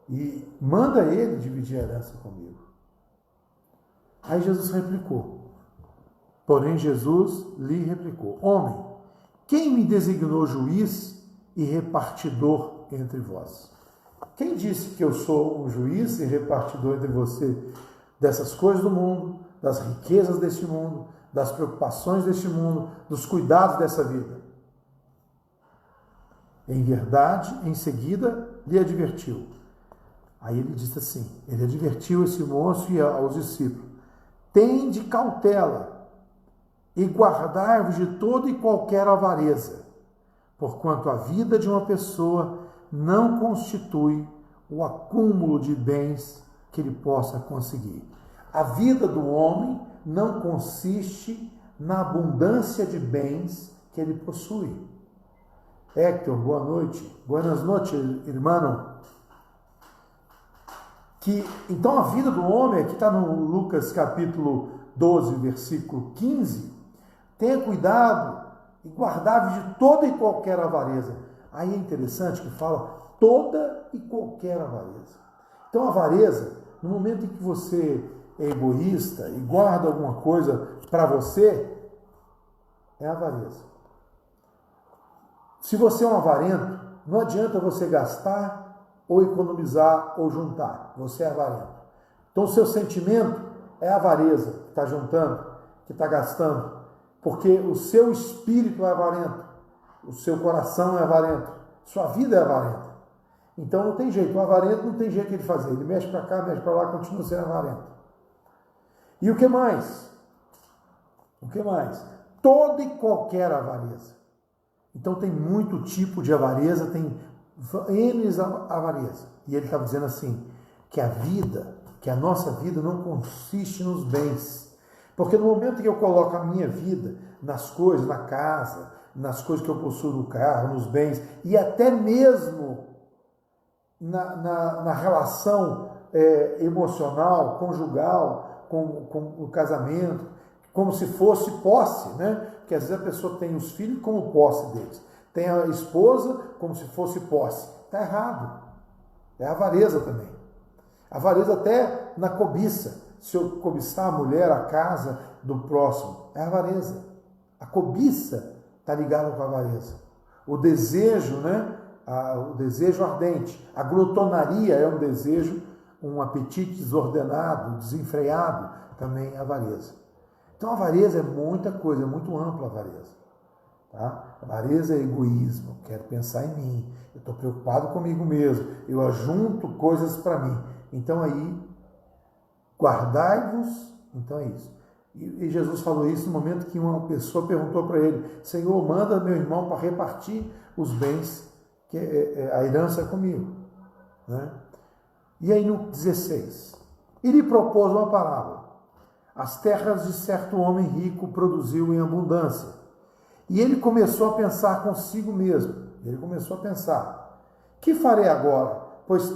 E manda ele dividir a herança comigo. Aí Jesus replicou. Porém Jesus lhe replicou, homem, quem me designou juiz e repartidor entre vós? Quem disse que eu sou um juiz e repartidor entre você dessas coisas do mundo, das riquezas deste mundo, das preocupações deste mundo, dos cuidados dessa vida? Em verdade, em seguida, lhe advertiu. Aí ele disse assim, ele advertiu esse moço e aos discípulos, tende cautela e guardai-vos de toda e qualquer avareza, porquanto a vida de uma pessoa não constitui o acúmulo de bens que ele possa conseguir. A vida do homem não consiste na abundância de bens que ele possui. Héctor, boa noite. Buenas noches, irmão. Então a vida do homem, aqui está no Lucas capítulo 12, versículo 15, tenha cuidado e guardar-vos de toda e qualquer avareza. Aí é interessante que fala toda e qualquer avareza. Então a avareza, no momento em que você é egoísta e guarda alguma coisa para você, é avareza. Se você é um avarento, não adianta você gastar ou economizar ou juntar. Você é avarento. Então o seu sentimento é a avareza que está juntando, que está gastando, porque o seu espírito é avarento, o seu coração é avarento, sua vida é avarenta. Então não tem jeito, o avarento não tem jeito de fazer, ele mexe para cá, mexe para lá, continua sendo avarento. E o que mais? O que mais? Toda e qualquer avareza. Então tem muito tipo de avareza, tem N avareza. E ele estava dizendo assim, que a vida, que a nossa vida não consiste nos bens. Porque no momento que eu coloco a minha vida nas coisas, na casa, nas coisas que eu possuo no carro, nos bens, e até mesmo na relação emocional, conjugal, com o casamento, como se fosse posse, né? Porque às vezes a pessoa tem os filhos como posse deles, tem a esposa como se fosse posse. Está errado. É avareza também. Avareza até na cobiça. Se eu cobiçar a mulher, a casa do próximo, é avareza. A cobiça está ligada com a avareza. O desejo, né? O desejo ardente. A glutonaria é um desejo, um apetite desordenado, desenfreado, também é avareza. Então a avareza é muita coisa, é muito ampla a avareza. Tá? Avareza é egoísmo, quero pensar em mim, eu estou preocupado comigo mesmo, eu ajunto coisas para mim. Então aí, guardai-vos, então é isso. E Jesus falou isso no momento que uma pessoa perguntou para ele, Senhor, manda meu irmão para repartir os bens, que a herança é comigo. Né? E aí no 16, e lhe propôs uma parábola. As terras de certo homem rico produziu em abundância. E ele começou a pensar consigo mesmo. Ele começou a pensar, que farei agora? Pois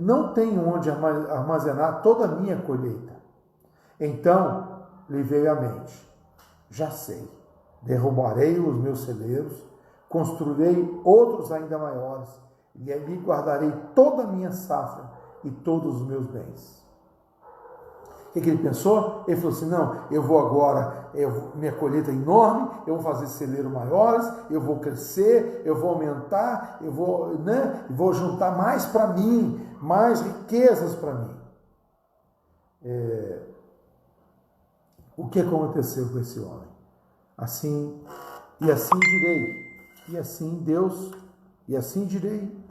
não tenho onde armazenar toda a minha colheita. Então lhe veio à mente, já sei, derrubarei os meus celeiros, construirei outros ainda maiores, e ali guardarei toda a minha safra e todos os meus bens. O que ele pensou? Ele falou assim, não, eu vou agora, minha colheita é enorme, eu vou fazer celeiros maiores, eu vou crescer, eu vou aumentar, eu vou juntar mais para mim, mais riquezas para mim. O que aconteceu com esse homem? Assim direi, e assim Deus, e assim direi.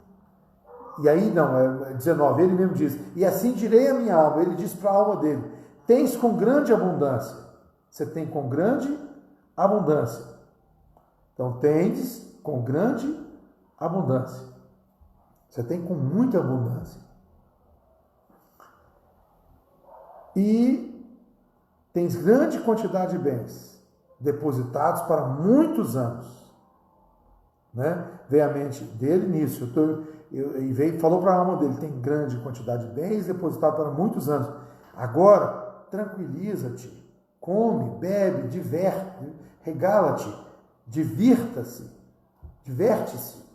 E aí, não, 19, ele mesmo diz, e assim direi a minha alma, ele diz para a alma dele, tens com grande abundância, você tem com grande abundância, então tens com grande abundância, você tem com muita abundância, e tens grande quantidade de bens, depositados para muitos anos, né? Veio a mente dele nisso, e falou para a alma dele, tem grande quantidade de bens depositados para muitos anos. Agora, tranquiliza-te, come, bebe, regala-te, divirta-se, diverte-se.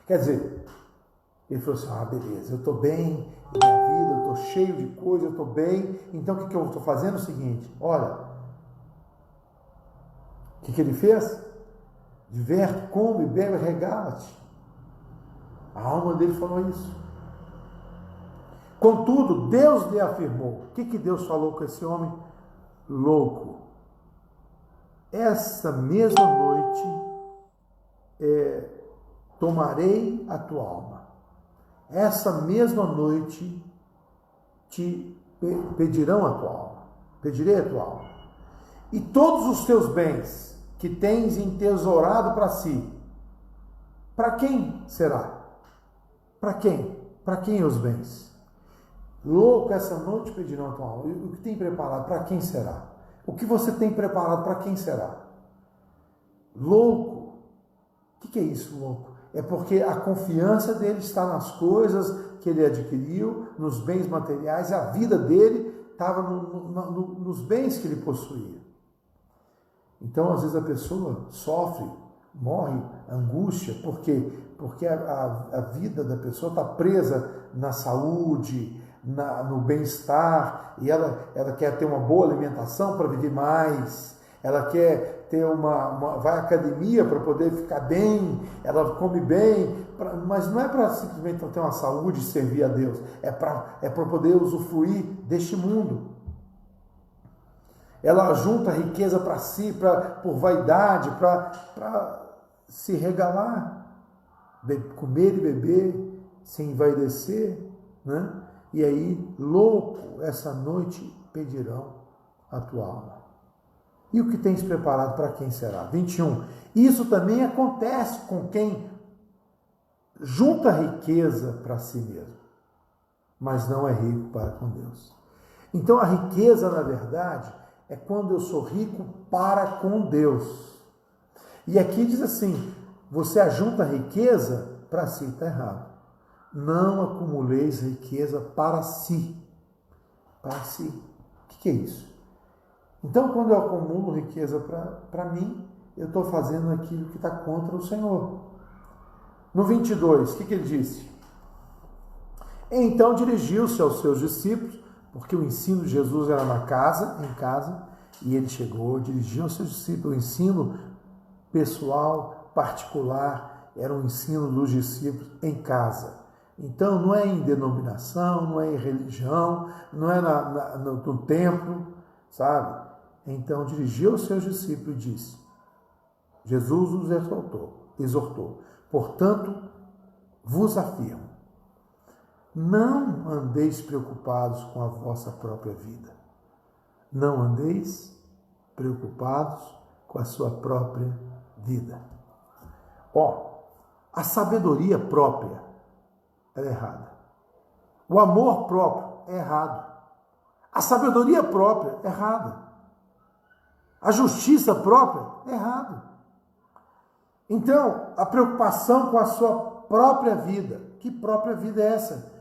Quer dizer, ele falou assim, beleza, eu estou bem, minha vida, eu estou cheio de coisa, eu estou bem, então o que eu estou fazendo é o seguinte, olha, o que ele fez? Diverte, come, bebe, regala-te. A alma dele falou isso. Contudo, Deus lhe afirmou. O que Deus falou com esse homem? Louco. Essa mesma noite tomarei a tua alma. Essa mesma noite te pedirão a tua alma. Pedirei a tua alma. E todos os teus bens que tens entesourado para si, para quem será? Para quem? Para quem os bens? Louco, essa noite pedirão a tua alma. O que tem preparado? Para quem será? O que você tem preparado? Para quem será? Louco. O que é isso, louco? É porque a confiança dele está nas coisas que ele adquiriu, nos bens materiais, a vida dele estava nos bens que ele possuía. Então, às vezes a pessoa sofre, morre, angústia, por quê? Porque a vida da pessoa está presa na saúde, no bem-estar, e ela quer ter uma boa alimentação para viver mais, ela quer ter vai à academia para poder ficar bem, ela come bem mas não é para simplesmente ter uma saúde e servir a Deus, é para poder usufruir deste mundo. Ela junta riqueza para si, por vaidade, para se regalar, comer e beber, se envaidecer, né? E aí, louco, essa noite pedirão a tua alma. E o que tens preparado para quem será? 21. Isso também acontece com quem junta riqueza para si mesmo, mas não é rico para com Deus. Então a riqueza, na verdade, é quando eu sou rico para com Deus. E aqui diz assim, você ajunta riqueza para si, está errado. Não acumuleis riqueza para si. Para si. O que é isso? Então, quando eu acumulo riqueza para mim, eu estou fazendo aquilo que está contra o Senhor. No 22, o que ele disse? Então dirigiu-se aos seus discípulos, porque o ensino de Jesus era em casa, e ele chegou, dirigiu aos seus discípulos. O ensino pessoal, particular, era um ensino dos discípulos em casa. Então, não é em denominação, não é em religião, não é no templo, sabe? Então, dirigiu aos seus discípulos e disse, Jesus os exortou. Portanto, vos afirmo, não andeis preocupados com a vossa própria vida. Não andeis preocupados com a sua própria vida. A sabedoria própria é errada. O amor próprio é errado. A sabedoria própria é errada. A justiça própria é errada. Então, a preocupação com a sua própria vida. Que própria vida é essa?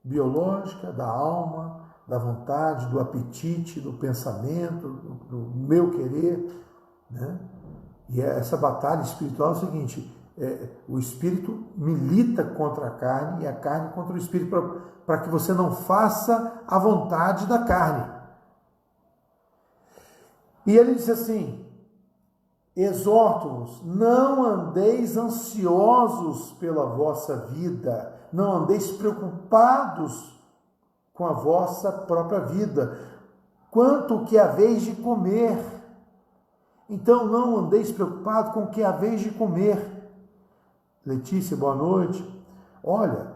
Biológica, da alma, da vontade, do apetite, do pensamento, do meu querer, né? E essa batalha espiritual é o seguinte, o espírito milita contra a carne e a carne contra o espírito, para que você não faça a vontade da carne. E ele disse assim, exorto-vos, não andeis ansiosos pela vossa vida, não andeis preocupados com a vossa própria vida, quanto que haveis de comer. Então não andeis preocupados com o que haveis de comer. Letícia, boa noite. Olha,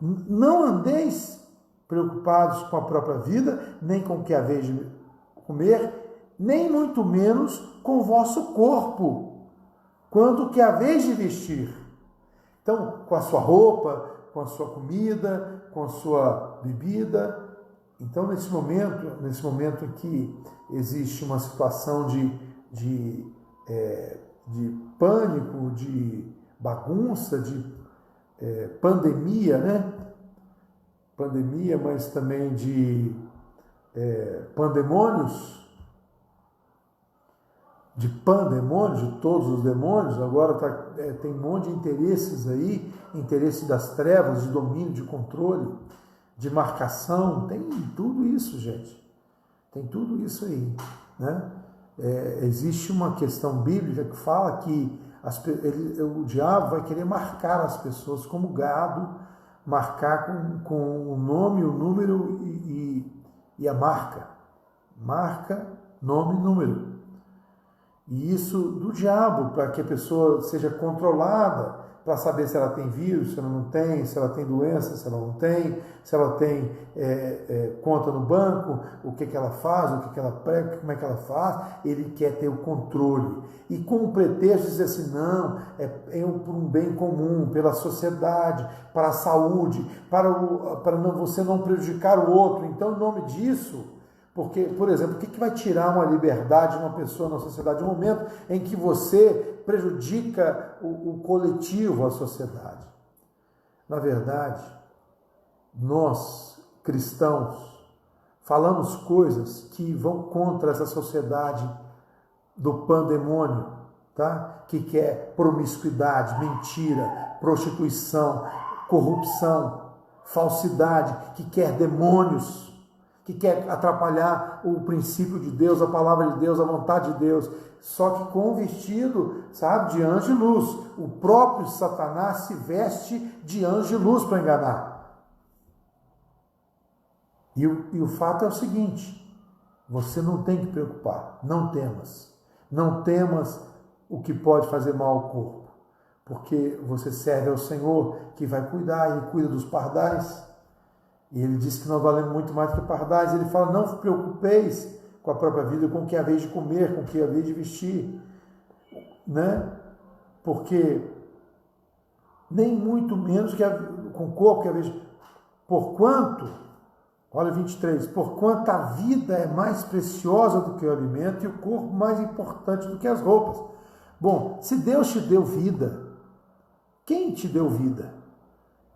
não andeis preocupados com a própria vida, nem com o que haveis de comer, nem muito menos com o vosso corpo, quanto o que haveis de vestir. Então, com a sua roupa, com a sua comida, com a sua bebida. Então, nesse momento em que existe uma situação de pânico, de bagunça, de pandemia, né? Pandemia, mas também de pandemônios, de todos os demônios. Agora tem um monte de interesses aí, interesse das trevas, de domínio, de controle, de marcação, tem tudo isso, gente. Tem tudo isso aí, né? Existe uma questão bíblica que fala que o diabo vai querer marcar as pessoas como gado, marcar com o nome, o número e a marca. Marca, nome e número. E isso do diabo, para que a pessoa seja controlada, para saber se ela tem vírus, se ela não tem, se ela tem doença, se ela não tem, se ela tem conta no banco, o que ela faz, o que ela prega, como é que ela faz. Ele quer ter o controle. E com o pretexto de dizer assim, não, por um bem comum, pela sociedade, para a saúde, para você não prejudicar o outro. Então, em nome disso... Porque, por exemplo, o que vai tirar uma liberdade de uma pessoa na sociedade? No momento em que você prejudica o coletivo, a sociedade. Na verdade, nós, cristãos, falamos coisas que vão contra essa sociedade do pandemônio, tá? Que quer promiscuidade, mentira, prostituição, corrupção, falsidade, que quer demônios, que quer atrapalhar o princípio de Deus, a palavra de Deus, a vontade de Deus, só que com o vestido, sabe, de anjo de luz. O próprio Satanás se veste de anjo de luz para enganar. E o fato é o seguinte: você não tem que preocupar, não temas. Não temas o que pode fazer mal ao corpo, porque você serve ao Senhor, que vai cuidar, Ele cuida dos pardais. E Ele diz que nós valemos muito mais do que pardais. Ele fala: não vos preocupeis com a própria vida, com o que é a vez de comer, com o que é a vez de vestir, né? Porque nem muito menos com o corpo que é a vez de... Porquanto, olha 23, porquanto a vida é mais preciosa do que o alimento e o corpo mais importante do que as roupas. Bom, se Deus te deu vida, quem te deu vida?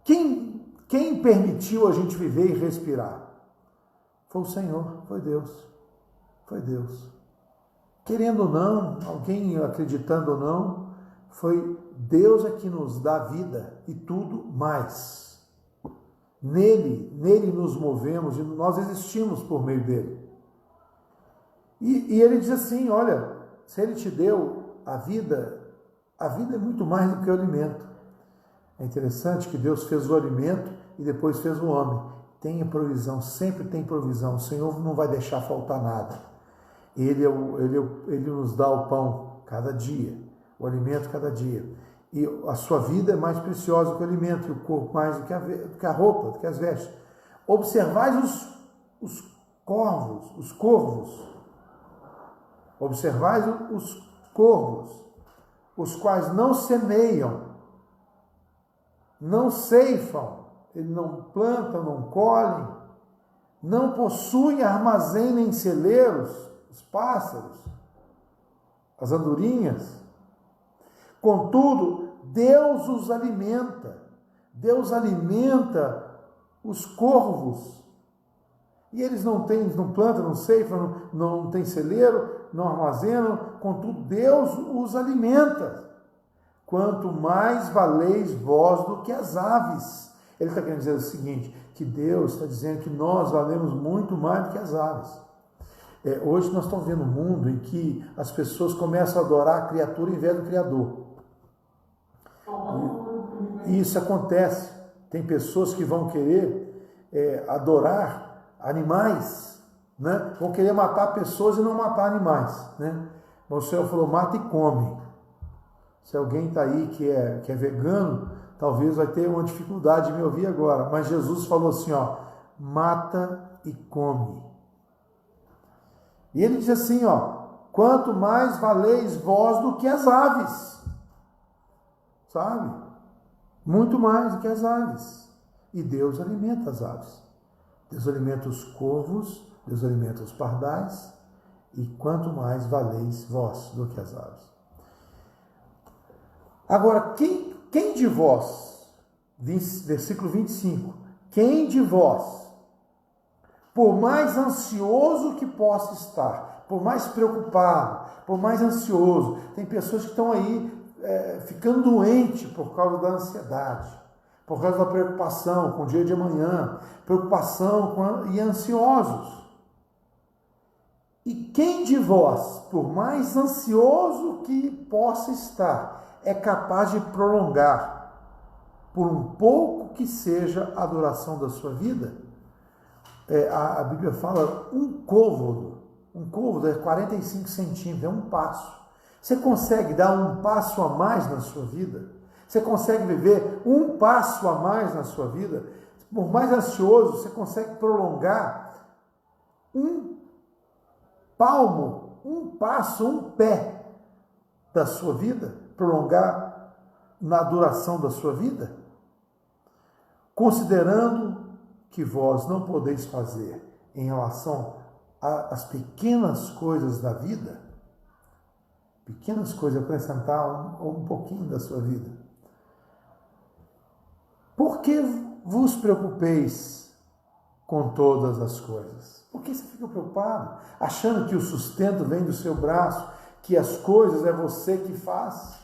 Quem permitiu a gente viver e respirar? Foi o Senhor, foi Deus. Foi Deus. Querendo ou não, alguém acreditando ou não, foi Deus é que nos dá vida e tudo mais. Nele nos movemos e nós existimos por meio dele. E ele diz assim: olha, se ele te deu a vida é muito mais do que o alimento. É interessante que Deus fez o alimento e depois fez o homem. Tem provisão, sempre tem provisão. O Senhor não vai deixar faltar nada. Ele nos dá o pão cada dia, o alimento cada dia. E a sua vida é mais preciosa do que o alimento, e o corpo mais do que a roupa, do que as vestes. Observais os corvos. Observais os corvos, os quais não semeiam, não ceifam, eles não plantam, não colhem, não possuem armazém nem celeiros, os pássaros, as andorinhas. Contudo, Deus os alimenta. Deus alimenta os corvos. E eles não plantam, não ceifam, não têm celeiro, não armazenam. Contudo, Deus os alimenta. Quanto mais valeis vós do que as aves. Ele está querendo dizer o seguinte, que Deus está dizendo que nós valemos muito mais do que as aves. Hoje nós estamos vendo um mundo em que as pessoas começam a adorar a criatura em vez do Criador. E isso acontece. Tem pessoas que vão querer adorar animais, né? Vão querer matar pessoas e não matar animais, né? O Senhor falou: mata e come. Se alguém está aí que é vegano, talvez vai ter uma dificuldade de me ouvir agora. Mas Jesus falou assim, ó: mata e come. E ele diz assim, ó: quanto mais valeis vós do que as aves. Sabe? Muito mais do que as aves. E Deus alimenta as aves. Deus alimenta os corvos, Deus alimenta os pardais. E quanto mais valeis vós do que as aves. Agora, quem de vós, versículo 25, quem de vós, por mais ansioso que possa estar, por mais preocupado, por mais ansioso, tem pessoas que estão aí ficando doentes por causa da ansiedade, por causa da preocupação com o dia de amanhã, preocupação e ansiosos. E quem de vós, por mais ansioso que possa estar, é capaz de prolongar, por um pouco que seja a duração da sua vida? A Bíblia fala um côvado é 45 centímetros, é um passo. Você consegue dar um passo a mais na sua vida? Você consegue viver um passo a mais na sua vida? Por mais ansioso, você consegue prolongar um palmo, um passo, um pé da sua vida? Prolongar na duração da sua vida? Considerando que vós não podeis fazer em relação às pequenas coisas da vida, pequenas coisas, acrescentar um pouquinho da sua vida. Por que vos preocupeis com todas as coisas? Por que você fica preocupado, achando que o sustento vem do seu braço, que as coisas é você que faz?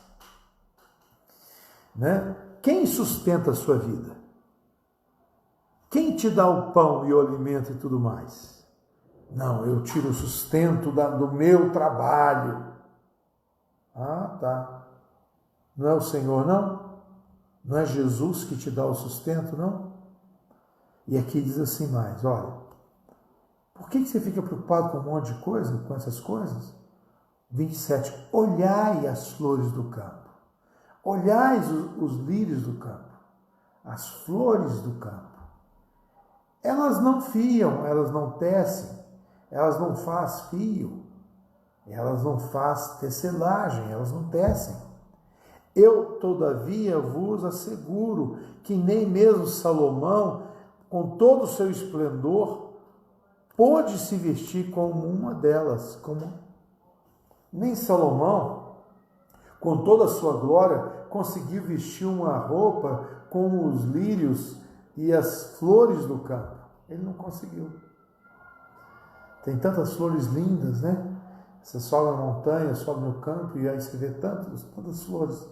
Né? Quem sustenta a sua vida? Quem te dá o pão e o alimento e tudo mais? Não, eu tiro o sustento do meu trabalho. Ah, tá. Não é o Senhor, não? Não é Jesus que te dá o sustento, não? E aqui diz assim mais, olha, por que você fica preocupado com um monte de coisa, com essas coisas? 27, olhai as flores do campo, olhai os lírios do campo, as flores do campo. Elas não fiam, elas não tecem, elas não fazem fio, elas não fazem tecelagem, elas não tecem. Eu, todavia, vos asseguro que nem mesmo Salomão, com todo o seu esplendor, pôde se vestir como uma delas. Nem Salomão, com toda a sua glória, conseguiu vestir uma roupa como os lírios e as flores do campo. Ele não conseguiu. Tem tantas flores lindas, né? Você sobe na montanha, sobe no campo e aí você vê tantas flores.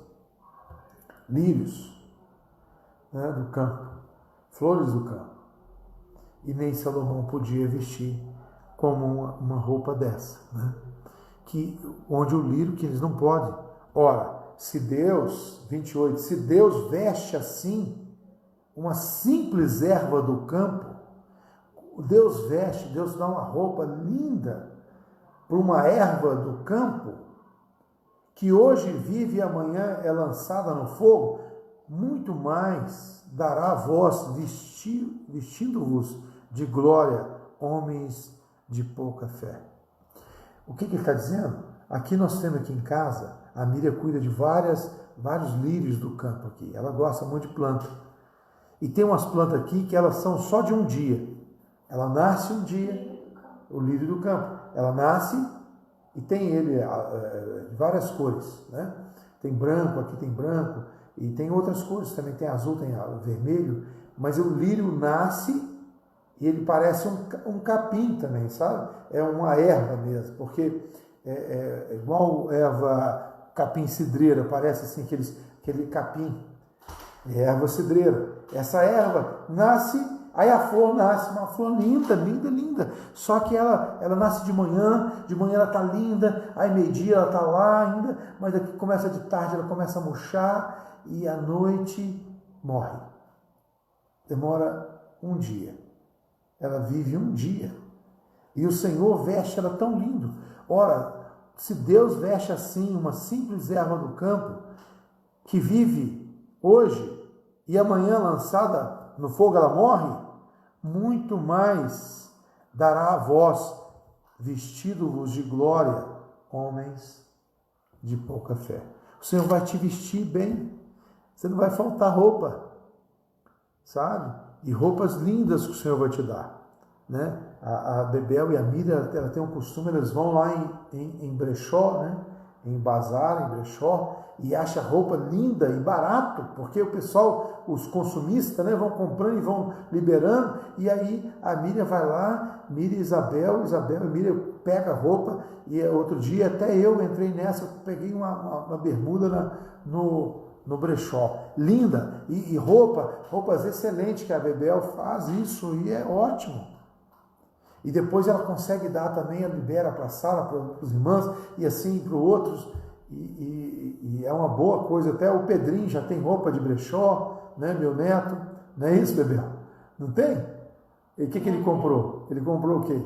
Lírios, né, do campo, flores do campo. E nem Salomão podia vestir como uma roupa dessa, né? Onde o lírio, que eles não podem. Ora, se Deus, 28, se Deus veste assim uma simples erva do campo, Deus veste, Deus dá uma roupa linda para uma erva do campo, que hoje vive e amanhã é lançada no fogo, muito mais dará a vós, vestindo-vos de glória, homens de pouca fé. O que ele está dizendo? Aqui nós temos aqui em casa, a Miriam cuida de vários lírios do campo aqui. Ela gosta muito de planta. E tem umas plantas aqui que elas são só de um dia. Ela nasce um dia, o lírio do campo. Ela nasce e tem ele de várias cores, né? Tem branco, aqui tem branco, e tem outras cores também, tem azul, tem vermelho, mas o lírio nasce e ele parece um capim também, sabe? É uma erva mesmo, porque é igual erva capim cidreira, parece assim aquele capim, é erva cidreira. Essa erva nasce, aí a flor nasce, uma flor linda, linda, linda. Só que ela nasce de manhã ela tá linda, aí meio-dia ela tá lá ainda, mas daqui começa de tarde, ela começa a murchar e à noite morre. Demora um dia. Ela vive um dia. E o Senhor veste ela tão lindo. Ora, se Deus veste assim uma simples erva do campo, que vive hoje e amanhã lançada no fogo ela morre, muito mais dará a vós, vestido-vos de glória, homens de pouca fé. O Senhor vai te vestir bem. Você não vai faltar roupa, sabe? E roupas lindas que o Senhor vai te dar, né? A Bebel e a Miriam, ela tem um costume, eles vão lá em brechó, né? Em bazar, em brechó, e acha roupa linda e barato, porque o pessoal, os consumistas, né, vão comprando e vão liberando, e aí a Miriam vai lá, Miriam e Isabel e Miriam pega a roupa, e outro dia até eu entrei nessa, peguei uma bermuda no brechó, linda, e roupas excelentes que a Bebel faz isso, e é ótimo. E depois ela consegue dar também, ela libera para a sala, para os irmãos, e assim para os outros, e é uma boa coisa. Até o Pedrinho já tem roupa de brechó, né, meu neto, não é isso, Bebel? Não tem? E o que ele comprou? Ele comprou o quê?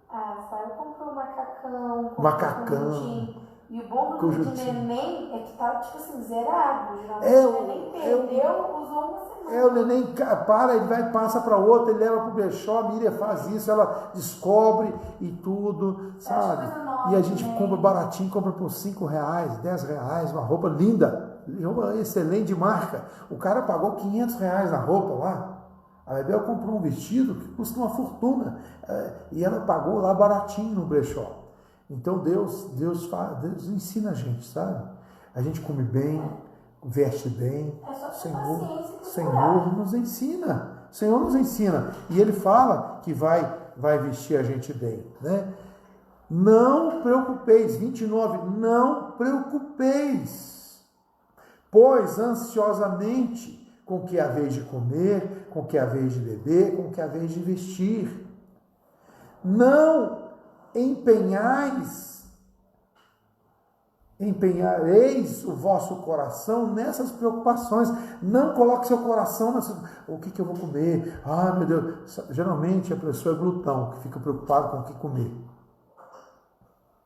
A Sara comprou macacão. Macacão. E o bom do de neném é que tá, tipo assim, zerado. Geralmente o neném perdeu, usou uma semana. O neném para, ele vai, passa para outra, ele leva para o brechó, a Miriam faz isso, ela descobre e tudo, sabe? E a gente compra baratinho, compra por R$5, R$10, uma roupa linda, roupa excelente de marca. O cara pagou R$500 na roupa lá. A Bebel comprou um vestido que custa uma fortuna, e ela pagou lá baratinho no brechó. Então Deus ensina a gente, sabe? A gente come bem, veste bem. O Senhor nos ensina. O Senhor nos ensina. E Ele fala que vai vestir a gente bem, né? Não preocupeis, 29, não preocupeis, pois ansiosamente com que haveis de comer, com que haveis de beber, com que haveis de vestir. Não empenhareis o vosso coração nessas preocupações. Não coloque seu coração nessas... O que eu vou comer? Ah, meu Deus. Geralmente a pessoa é glutão, que fica preocupado com o que comer.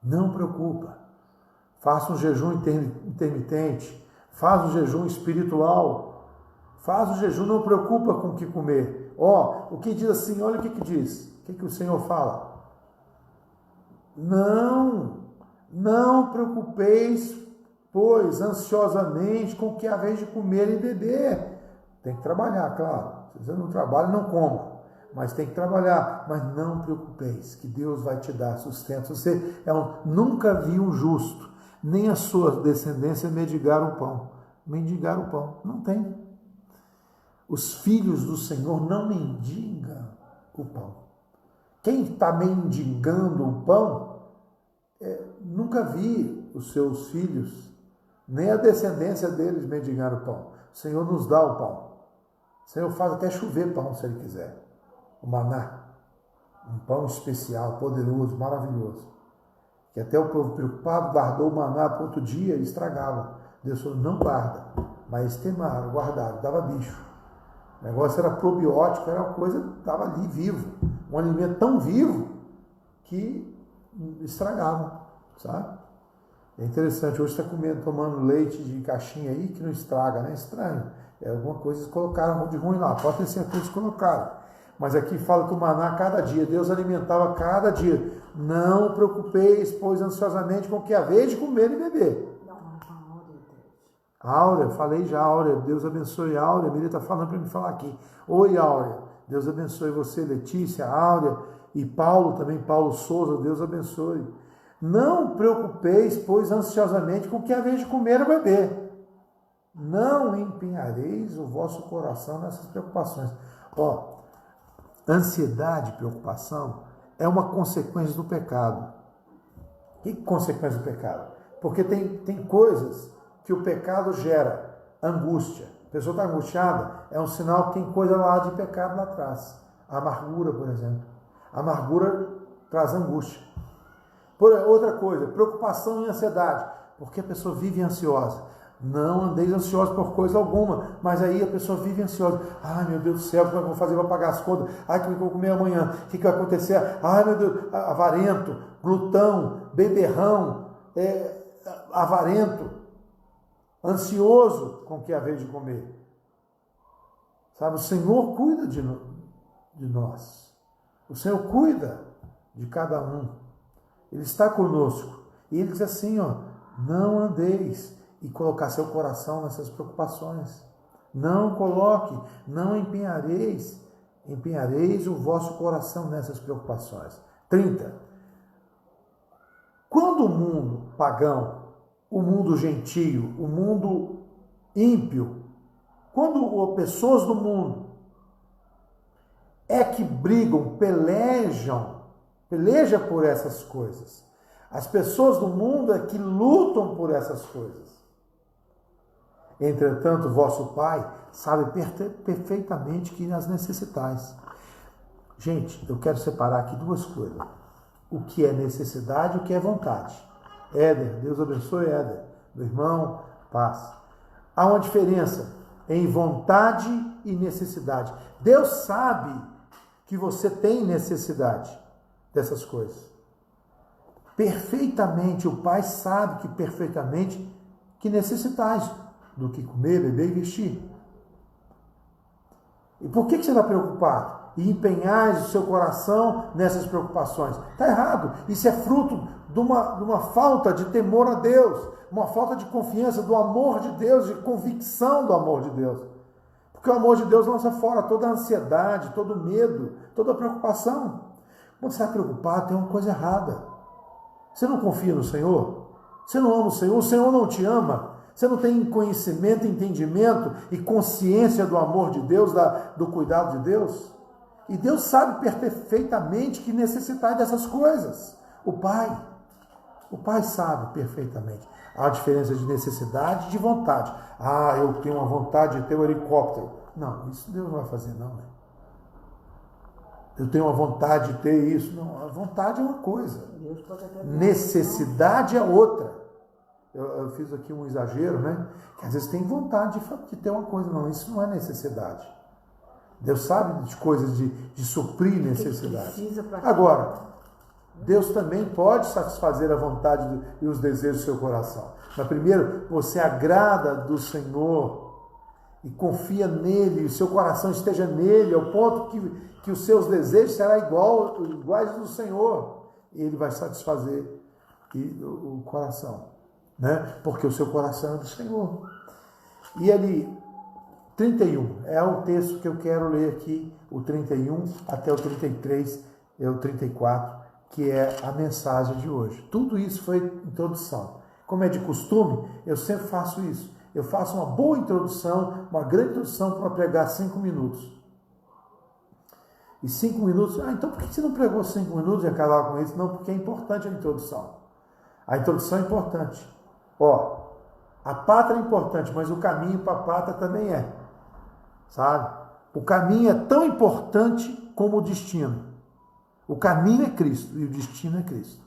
Não preocupa. Faça um jejum intermitente. Faz um jejum espiritual. Faz o jejum, não preocupa com o que comer. O que diz assim, olha o que diz. O que o Senhor fala? Não preocupeis, pois, ansiosamente com o que haveis de comer e beber. Tem que trabalhar, claro. Se você não trabalha, não coma. Mas tem que trabalhar. Mas não preocupeis, que Deus vai te dar sustento. Você nunca viu um justo, nem a sua descendência mendigar o pão. Mendigar o pão. Não tem. Os filhos do Senhor não mendigam o pão. Quem está mendigando o pão, nunca vi os seus filhos, nem a descendência deles mendigar o pão. O Senhor nos dá o pão. O Senhor faz até chover pão, se Ele quiser. O maná. Um pão especial, poderoso, maravilhoso. Que até o povo preocupado guardou o maná para outro dia e estragava. Deus falou, não guarda. Mas temaram, guardaram, dava bicho. O negócio era probiótico, era uma coisa que estava ali vivo. Um alimento tão vivo que estragava, sabe? É interessante, hoje está tomando leite de caixinha aí que não estraga, né? Estranho. É alguma coisa que colocaram de ruim lá, pode ter certeza que colocaram. Mas aqui fala que o maná cada dia, Deus alimentava cada dia. Não preocupeis, pois ansiosamente com o que haveis de comer e beber. Áurea, falei já, Áurea, Deus abençoe a Áurea, a Miriam está falando para me falar aqui. Oi, Áurea, Deus abençoe você, Letícia, Áurea e Paulo também, Paulo Souza, Deus abençoe. Não preocupeis, pois ansiosamente com o que haveis de comer e beber. Não empenhareis o vosso coração nessas preocupações. Ansiedade e preocupação é uma consequência do pecado. Que consequência do pecado? Porque tem coisas que o pecado gera angústia. A pessoa está angustiada, é um sinal que tem coisa lá de pecado lá atrás. A amargura, por exemplo. A amargura traz angústia. Outra coisa, preocupação e ansiedade. Porque a pessoa vive ansiosa. Não andeis ansiosos por coisa alguma. Mas aí a pessoa vive ansiosa. Ai, meu Deus do céu, como é que eu vou fazer para pagar as contas? Ai, como é que eu vou comer amanhã? O que vai acontecer? Ai, meu Deus, avarento, glutão, beberrão, avarento, ansioso com o que é a vez de comer. Sabe, o Senhor cuida de nós. O Senhor cuida de cada um. Ele está conosco. E Ele diz assim, não andeis e colocar seu coração nessas preocupações. Não coloque, não empenhareis o vosso coração nessas preocupações. 30. Quando o mundo pagão, o mundo gentio, o mundo ímpio, quando pessoas do mundo que brigam, pelejam por essas coisas. As pessoas do mundo que lutam por essas coisas. Entretanto, vosso Pai sabe perfeitamente que as necessitais. Gente, eu quero separar aqui duas coisas. O que é necessidade e o que é vontade. Éder, Deus abençoe Éder. Meu irmão, paz. Há uma diferença em vontade e necessidade. Deus sabe que você tem necessidade dessas coisas. Perfeitamente, o Pai sabe perfeitamente que necessitais do que comer, beber e vestir. E por que você está preocupado? E empenhais o seu coração nessas preocupações. Está errado. Isso é fruto de uma falta de temor a Deus, uma falta de confiança do amor de Deus, de convicção do amor de Deus. Porque o amor de Deus lança fora toda a ansiedade, todo o medo, toda a preocupação. Quando você está preocupado, tem uma coisa errada. Você não confia no Senhor? Você não ama o Senhor não te ama? Você não tem conhecimento, entendimento e consciência do amor de Deus, do cuidado de Deus? E Deus sabe perfeitamente que necessitar dessas coisas. O Pai sabe perfeitamente. Há a diferença de necessidade e de vontade. Eu tenho uma vontade de ter um helicóptero. Não, isso Deus não vai fazer, não. eu tenho uma vontade de ter isso. Não, a vontade é uma coisa. Necessidade é outra. Eu fiz aqui um exagero, né? Que às vezes tem vontade de ter uma coisa. Não, isso não é necessidade. Deus sabe de coisas de suprir necessidade. Agora, Deus também pode satisfazer a vontade e os desejos do seu coração. Mas primeiro, você agrada do Senhor e confia nele, e o seu coração esteja nele, ao ponto que os seus desejos serão iguais do Senhor. E ele vai satisfazer o coração, né? Porque o seu coração é do Senhor. E ali, 31, é o texto que eu quero ler aqui, o 31 até o 33, o 34, que é a mensagem de hoje. Tudo isso foi introdução. Como é de costume, eu sempre faço isso. Eu faço uma boa introdução, uma grande introdução para pregar 5 minutos. E 5 minutos, então por que você não pregou 5 minutos e acabar com isso? Não, porque é importante a introdução. A introdução é importante. A pátria é importante, mas o caminho para a pátria também é. Sabe? O caminho é tão importante como o destino. O caminho é Cristo e o destino é Cristo.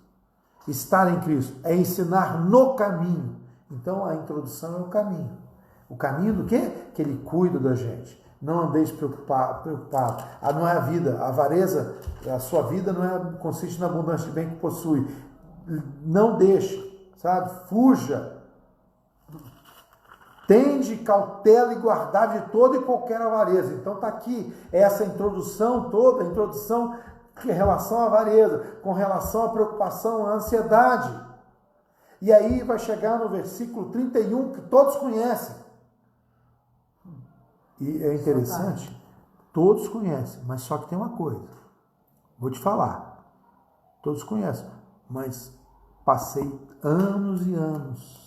Estar em Cristo é ensinar no caminho. Então a introdução é o caminho. O caminho do quê? Que ele cuida da gente. Não andeis preocupado. Não é a vida. A avareza, a sua vida não consiste na abundância de bem que possui. Não deixe, sabe? Fuja. Tende cautela e guardar de toda e qualquer avareza. Então está aqui essa introdução toda, a introdução em relação à avareza, com relação à preocupação, à ansiedade. E aí vai chegar no versículo 31, que todos conhecem. E é interessante, todos conhecem, mas só que tem uma coisa. Vou te falar. Todos conhecem, mas passei anos e anos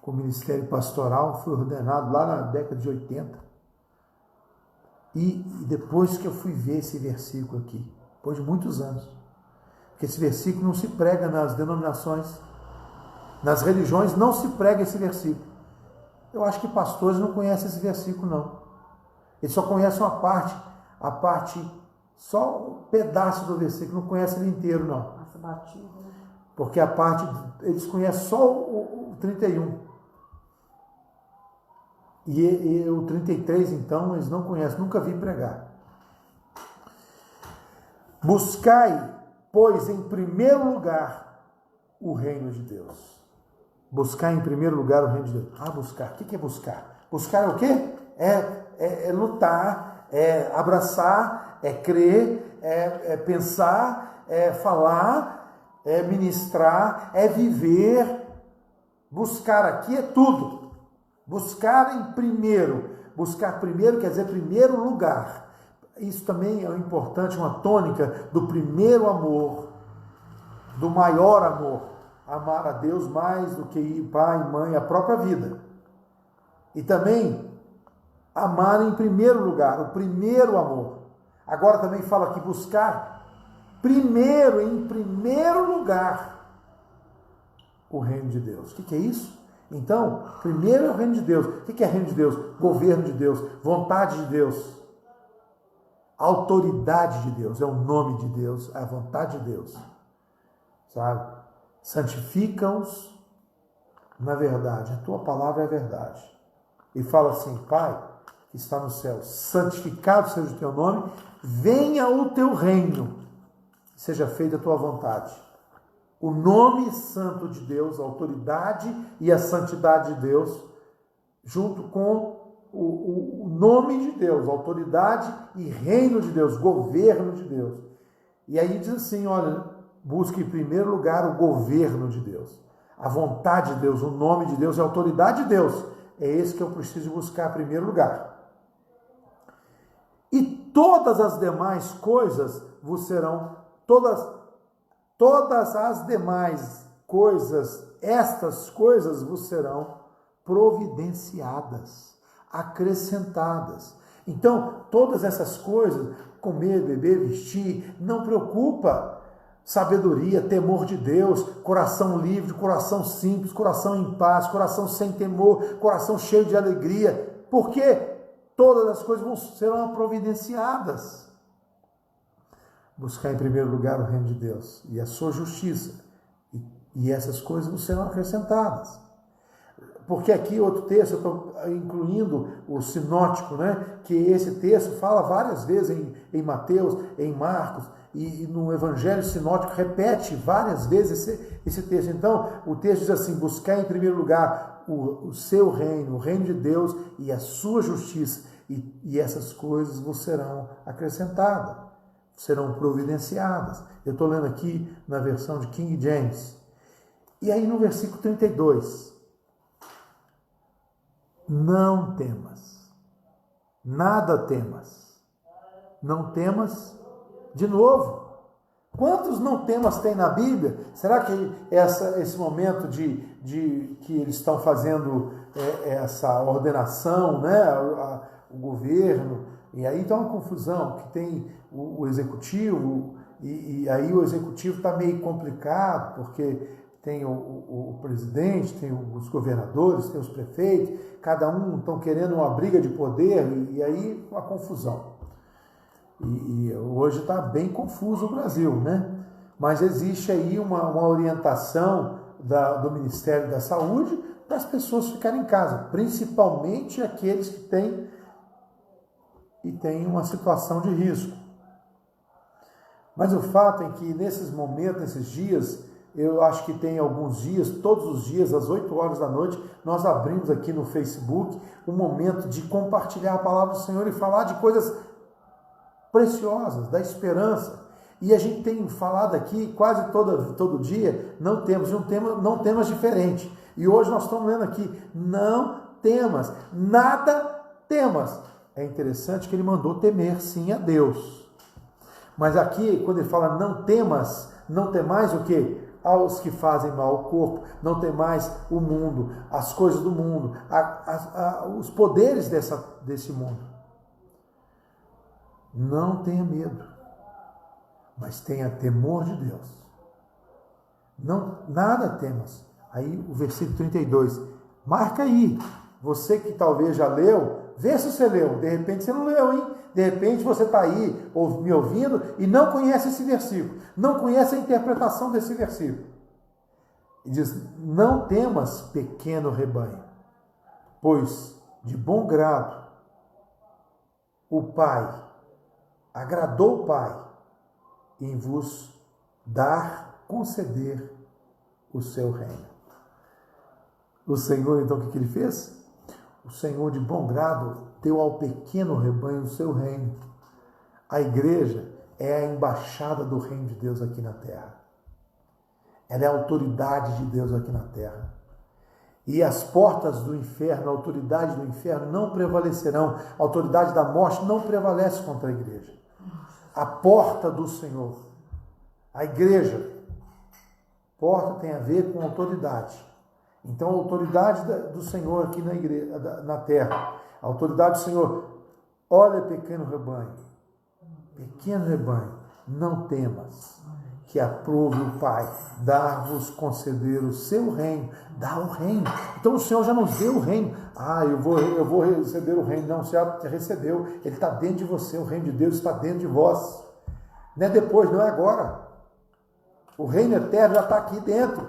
com o ministério pastoral, fui ordenado lá na década de 80. E depois que eu fui ver esse versículo aqui, depois de muitos anos, porque esse versículo não se prega nas denominações, nas religiões não se prega esse versículo. Eu acho que pastores não conhecem esse versículo, não. Eles só conhecem uma parte, só um pedaço do versículo, não conhecem ele inteiro, não. Nossa, batido, né? Porque a parte, eles conhecem só o 31. E o 33, então, eles não conhecem, nunca vi pregar. Buscai, pois, em primeiro lugar, o reino de Deus. Buscar em primeiro lugar o reino de Deus. Buscar. O que é buscar? Buscar é o quê? É lutar, é abraçar, é crer, é pensar, é falar, é ministrar, é viver. Buscar aqui é tudo. Buscar em primeiro. Buscar primeiro quer dizer primeiro lugar. Isso também é importante, uma tônica do primeiro amor, do maior amor. Amar a Deus mais do que pai, mãe, a própria vida. E também amar em primeiro lugar, o primeiro amor. Agora também fala aqui buscar primeiro, em primeiro lugar, o reino de Deus. O que é isso? Então, primeiro é o reino de Deus. O que é reino de Deus? Governo de Deus, vontade de Deus, autoridade de Deus, é o nome de Deus, é a vontade de Deus. Sabe? Santifica-os na verdade. A tua palavra é a verdade. E fala assim: Pai, que está no céu, santificado seja o teu nome, venha o teu reino, seja feita a tua vontade. O nome santo de Deus, a autoridade e a santidade de Deus, junto com o nome de Deus, autoridade e reino de Deus, governo de Deus. E aí diz assim, olha, busque em primeiro lugar o governo de Deus, a vontade de Deus, o nome de Deus, a autoridade de Deus. É esse que eu preciso buscar em primeiro lugar. E todas as demais coisas vos serão, todas as demais coisas, estas coisas vos serão providenciadas, acrescentadas. Então, todas essas coisas, comer, beber, vestir, não preocupa. Sabedoria, temor de Deus, coração livre, coração simples, coração em paz, coração sem temor, coração cheio de alegria. Porque todas as coisas serão providenciadas. buscar em primeiro lugar o reino de Deus e a sua justiça, e essas coisas vos serão acrescentadas. Porque aqui outro texto, eu estou incluindo o sinótico, né? Que esse texto fala várias vezes em Mateus, em Marcos, e no Evangelho sinótico repete várias vezes esse texto. Então, o texto diz assim: buscar em primeiro lugar o seu reino, o reino de Deus e a sua justiça, e essas coisas vos serão acrescentadas, serão providenciadas. Eu estou lendo aqui na versão de King James. E aí no versículo 32, não temas, nada temas, não temas. De novo, quantos não temas tem na Bíblia? Será que esse momento de que eles estão fazendo essa ordenação, né, o governo, e aí está uma confusão, que tem o executivo, e aí o executivo está meio complicado, porque tem o presidente, tem os governadores, tem os prefeitos, cada um estão querendo uma briga de poder, e aí uma confusão. E hoje está bem confuso o Brasil, né? Mas existe aí uma orientação do Ministério da Saúde para as pessoas ficarem em casa, principalmente aqueles que têm uma situação de risco. Mas o fato é que nesses momentos, nesses dias, eu acho que tem alguns dias, todos os dias, às 8 horas da noite, nós abrimos aqui no Facebook um momento de compartilhar a palavra do Senhor e falar de coisas preciosas, da esperança. E a gente tem falado aqui quase todo dia, não temas diferentes. E hoje nós estamos lendo aqui, não temas, nada temas. É interessante que ele mandou temer sim a Deus. Mas aqui, quando ele fala não temas, não temais o quê? Aos que fazem mal ao corpo, não temais o mundo, as coisas do mundo, os poderes desse mundo. Não tenha medo, mas tenha temor de Deus. Nada temas. Aí o versículo 32, marca aí. Você que talvez já leu, vê se você leu. De repente você não leu, hein? De repente você está aí me ouvindo e não conhece esse versículo, não conhece a interpretação desse versículo. E diz: não temas, pequeno rebanho, pois de bom grado agradou o Pai em vos conceder o seu reino. O Senhor, então, o que ele fez? O Senhor, de bom grado, deu ao pequeno rebanho o seu reino. A igreja é a embaixada do reino de Deus aqui na terra. Ela é a autoridade de Deus aqui na terra. E as portas do inferno, a autoridade do inferno não prevalecerão. A autoridade da morte não prevalece contra a igreja. A porta do Senhor, a igreja, porta tem a ver com autoridade. Então a autoridade do Senhor aqui na igreja, na terra, a autoridade do Senhor, olha, pequeno rebanho, não temas, que aprove o Pai dar-vos conceder o seu reino, dá o reino. Então o Senhor já nos deu o reino. Eu vou receber o reino. Não, você já recebeu, ele está dentro de você, o reino de Deus está dentro de vós. Não é depois, não é agora. O reino eterno já está aqui dentro.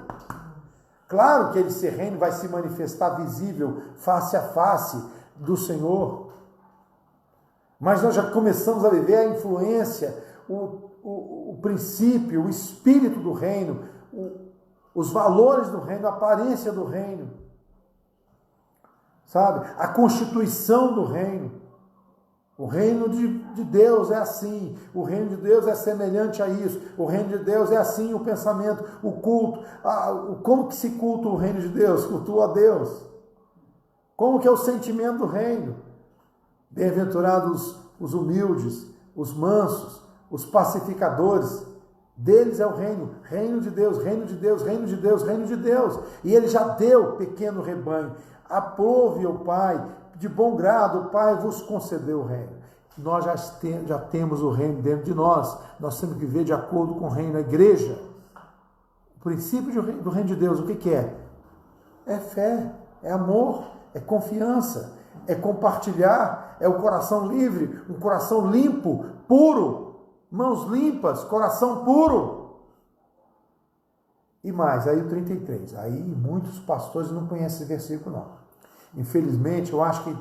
Claro que esse reino vai se manifestar visível, face a face do Senhor. Mas nós já começamos a viver a influência, o princípio, o espírito do reino, os valores do reino, a aparência do reino, sabe? A constituição do reino. O reino de Deus é assim, o reino de Deus é semelhante a isso, o reino de Deus é assim, o pensamento, o culto. Como que se culta o reino de Deus? Cultua a Deus. Como que é o sentimento do reino? Bem-aventurados os humildes, os mansos, os pacificadores, deles é o reino, reino de Deus, reino de Deus, reino de Deus, reino de Deus. E ele já deu, pequeno rebanho, aprove o Pai, de bom grado o Pai vos concedeu o reino. Nós já temos o reino dentro de nós, nós temos que viver de acordo com o reino, a igreja. O princípio do reino de Deus, o que é? É fé, é amor, é confiança, é compartilhar, é o coração livre, um coração limpo, puro, mãos limpas, coração puro. E mais, aí o 33. Aí muitos pastores não conhecem esse versículo, não. Infelizmente, eu acho que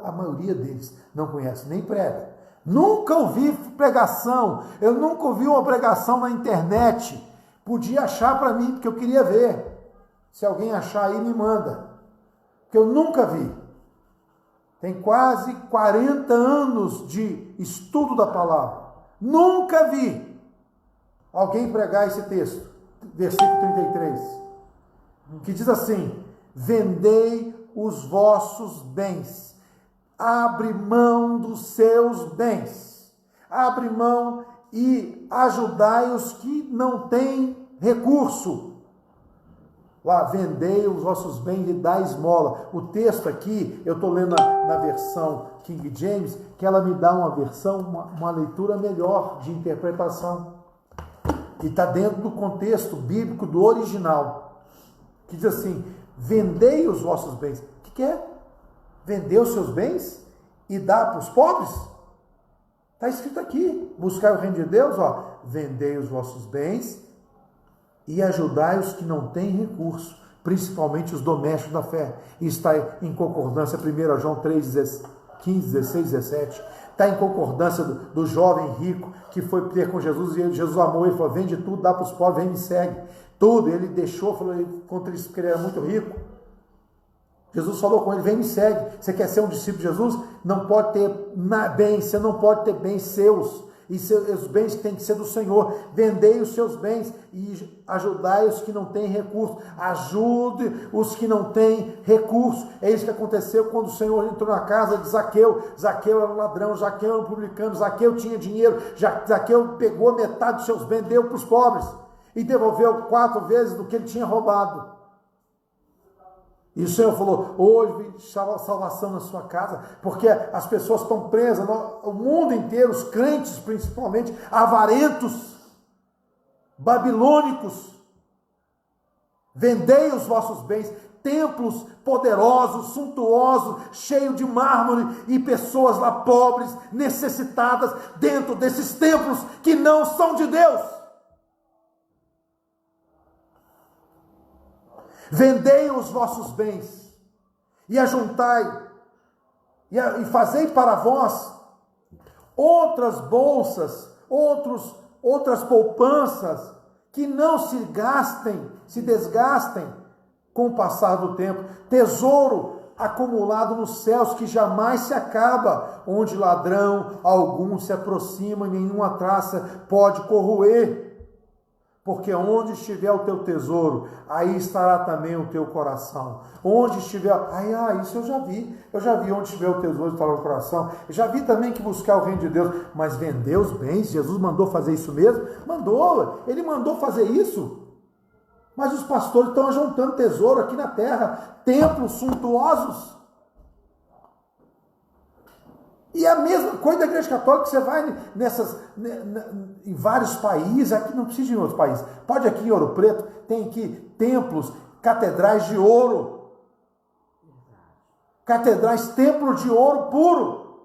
a maioria deles não conhece, nem prega. Nunca ouvi pregação, eu nunca ouvi uma pregação na internet. Podia achar para mim, porque eu queria ver. Se alguém achar aí, me manda. Porque eu nunca vi. Tem quase 40 anos de estudo da palavra. Nunca vi alguém pregar esse texto, versículo 33, que diz assim: vendei os vossos bens, abre mão dos seus bens, abre mão e ajudai os que não têm recurso. Lá, vendei os vossos bens e dai esmola. O texto aqui, eu estou lendo na versão King James, que ela me dá uma versão, uma leitura melhor de interpretação. E está dentro do contexto bíblico do original. Que diz assim: vendei os vossos bens. O que é? Vender os seus bens e dar para os pobres? Está escrito aqui. Buscar o reino de Deus, ó. Vendei os vossos bens e ajudai os que não têm recurso, principalmente os domésticos da fé. E está em concordância, 1 João 3, 15, 16, 17. Está em concordância do jovem rico que foi ter com Jesus, e Jesus amou ele, falou: vende tudo, dá para os pobres, vem me segue. Tudo, ele deixou, falou contra isso, porque ele era muito rico. Jesus falou com ele: vem me segue. Você quer ser um discípulo de Jesus? Não pode ter bens, você não pode ter bens seus. E os bens têm que ser do Senhor. Vendei os seus bens e ajudai os que não têm recurso. Ajude os que não têm recurso. É isso que aconteceu quando o Senhor entrou na casa de Zaqueu. Zaqueu era um ladrão, Zaqueu era um publicano, Zaqueu tinha dinheiro, Zaqueu pegou metade dos seus bens, deu para os pobres e devolveu 4 vezes do que ele tinha roubado. E o Senhor falou: hoje vem salvação na sua casa, porque as pessoas estão presas, o mundo inteiro, os crentes principalmente, avarentos, babilônicos. Vendei os vossos bens, templos poderosos, suntuosos, cheios de mármore, e pessoas lá pobres, necessitadas, dentro desses templos que não são de Deus. Vendei os vossos bens e ajuntai e fazei para vós outras bolsas, outras poupanças que não se desgastem com o passar do tempo. Tesouro acumulado nos céus que jamais se acaba, onde ladrão algum se aproxima e nenhuma traça pode corroer. Porque onde estiver o teu tesouro, aí estará também o teu coração. Onde estiver... isso eu já vi. Eu já vi onde estiver o tesouro, estará o coração. Eu já vi também que buscar o reino de Deus. Mas vender os bens, Jesus mandou fazer isso mesmo? Mandou. Ele mandou fazer isso. Mas os pastores estão juntando tesouro aqui na terra. Templos suntuosos. E a mesma coisa da Igreja Católica, você vai em vários países, aqui não precisa ir em outros países, pode aqui em Ouro Preto, tem aqui templos, catedrais de ouro, catedrais, templos de ouro puro.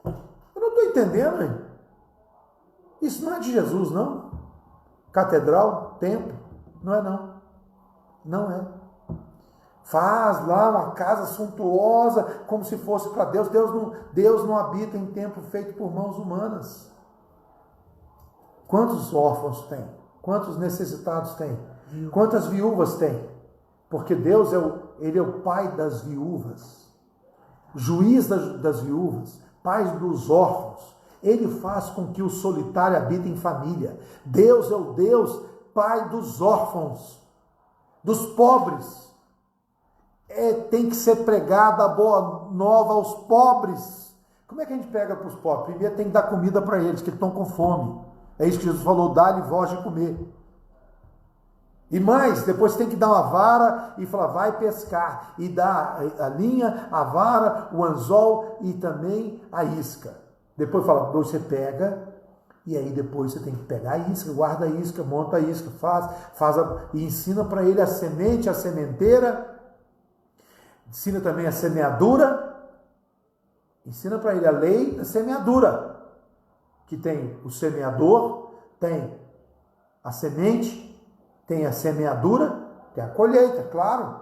Eu não estou entendendo, hein? Isso não é de Jesus, não. Catedral, templo, não é não. Não é. Faz lá uma casa suntuosa, como se fosse para Deus. Deus não habita em templo feito por mãos humanas. Quantos órfãos tem? Quantos necessitados tem? Quantas viúvas tem? Porque Deus Ele é o pai das viúvas, juiz das viúvas, pai dos órfãos. Ele faz com que o solitário habite em família. Deus é o Deus, pai dos órfãos, dos pobres. Tem que ser pregada a boa nova aos pobres. Como é que a gente pega para os pobres? Primeiro tem que dar comida para eles, que estão com fome. É isso que Jesus falou: dá-lhe voz de comer. E mais, depois tem que dar uma vara e falar: vai pescar. E dá a linha, a vara, o anzol e também a isca. Depois fala: você pega, e aí depois você tem que pegar a isca, guarda a isca, monta a isca, e ensina para ele a semente, a sementeira. Ensina também a semeadura. Ensina para ele a lei da semeadura. que tem o semeador, tem a semente, tem a semeadura, tem a colheita, claro.